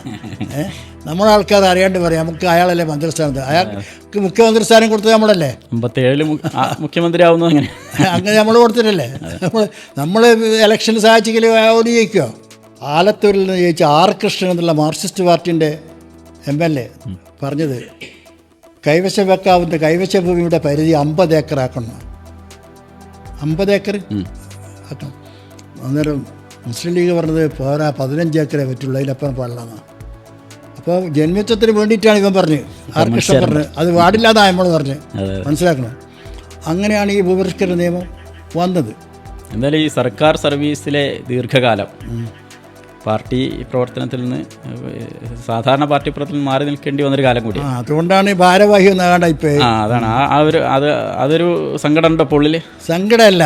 നമ്മളെ ആൾക്കാർ അറിയാണ്ട് പറയാം നമുക്ക് അയാളല്ലേ മന്ത്രിസ്ഥാനത്ത്, അയാൾക്ക് മുഖ്യമന്ത്രി സ്ഥാനം കൊടുത്തത് നമ്മളല്ലേ. 57 മുഖ്യമന്ത്രി ആവുന്നത് അങ്ങനെ നമ്മൾ കൊടുത്തിട്ടല്ലേ. നമ്മൾ ഇലക്ഷന് സഹായിച്ചെങ്കിൽ ഓടി ജയിക്കുമോ? ആലത്തൂരിൽ നിന്ന് ജയിച്ച ആർ കൃഷ്ണൻ എന്നുള്ള മാർക്സിസ്റ്റ് പാർട്ടിൻ്റെ MLA പറഞ്ഞത് കൈവശം വെക്കാവുന്ന കൈവശ ഭൂമിയുടെ പരിധി 50 ഏക്കർ ആക്കണം. 50 ഏക്കർ ആക്കണം. അന്നേരം മുസ്ലിം ലീഗ് പറഞ്ഞത് പോരാ, 15 ഏക്കറേ പറ്റുള്ളൂ, അതിലപ്പുറം പാടില്ലെന്നാണ്. അപ്പോൾ ജന്മിത്വത്തിന് വേണ്ടിയിട്ടാണ് ഇവൻ പറഞ്ഞ്, ആർ കൃഷ്ണൻ പറഞ്ഞത്. അത് പാടില്ലാതാണ് നമ്മൾ പറഞ്ഞ് മനസ്സിലാക്കണം. അങ്ങനെയാണ് ഈ ഭൂപരിഷ്കരണ നിയമം വന്നത്. എന്തായാലും ഈ സർക്കാർ സർവീസിലെ ദീർഘകാലം പാർട്ടി പ്രവർത്തനത്തിൽ നിന്ന് സാധാരണ പാർട്ടി പ്രവർത്തനം മാറി നിൽക്കേണ്ടി വന്നൊരു കാലം കൂടി. അതുകൊണ്ടാണ് ഭാരവാഹി ഒന്നാകണ്ട ഇപ്പം. അതാണ് അതൊരു സങ്കടം ഉണ്ടോ പൊള്ളിൽ? സങ്കടമല്ല,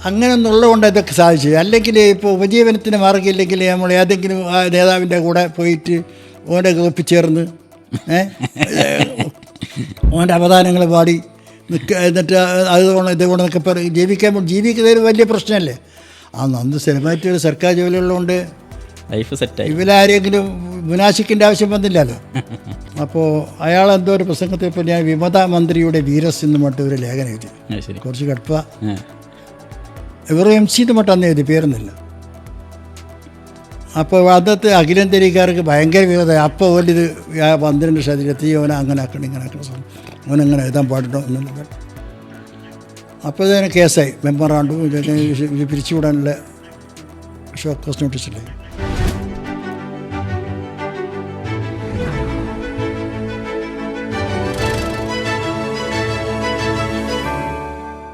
അങ്ങനെ ഒന്നുള്ളതുകൊണ്ട് ഇതൊക്കെ സാധിച്ചു. അല്ലെങ്കിൽ ഇപ്പോൾ ഉപജീവനത്തിന് മാർഗ്ഗമില്ലെങ്കിൽ നമ്മൾ ഏതെങ്കിലും നേതാവിൻ്റെ കൂടെ പോയിട്ട് ഓൻ്റെ ഒപ്പിച്ചേർന്ന് ഓൻ്റെ അവദാനങ്ങൾ പാടി എന്നിട്ട് ഇതുകൊണ്ട് എന്നൊക്കെ പറയും ജീവിക്കുന്നതിന് വലിയ പ്രശ്നമല്ലേ. അന്ന് സ്ഥിരമായിട്ട് ഒരു സർക്കാർ ജോലിയുള്ളതുകൊണ്ട് ലൈഫ് സെറ്റായി. ഇവരാരെങ്കിലും വിനാശിക്കേണ്ട ആവശ്യം വന്നില്ലല്ലോ. അപ്പോൾ അയാൾ എന്തോ ഒരു പ്രസംഗത്തിൽ ഇപ്പോൾ ഞാൻ വിമത മന്ത്രിയുടെ വീരസ് എന്ന് മറ്റും ഒരു ലേഖനം എഴുതി, കുറച്ച് കടുപ്പ. ഇവർ MC എന്ന് മറ്റും അന്ന് എഴുതി, പേരൊന്നുമില്ല. അപ്പോൾ അന്നത്തെ അഖിലേന്ത്യക്കാർക്ക് ഭയങ്കര വിരോധം. അപ്പോൾ വലിയത് 12 ശതമാനത്തിൽ ഓനെ അങ്ങനെ ആക്കണം ഇങ്ങനെ ആക്കണം, ഓനങ്ങനെ എഴുതാൻ പാടുണ്ടോ എന്നുള്ളത്. അപ്പോൾ ഇതിന് കേസായി. മെമ്മറാണ്ടും ഇതൊക്കെ പിരിച്ചുവിടാനുള്ള ഷോക്കോസ് നോട്ടീസില്ലേ.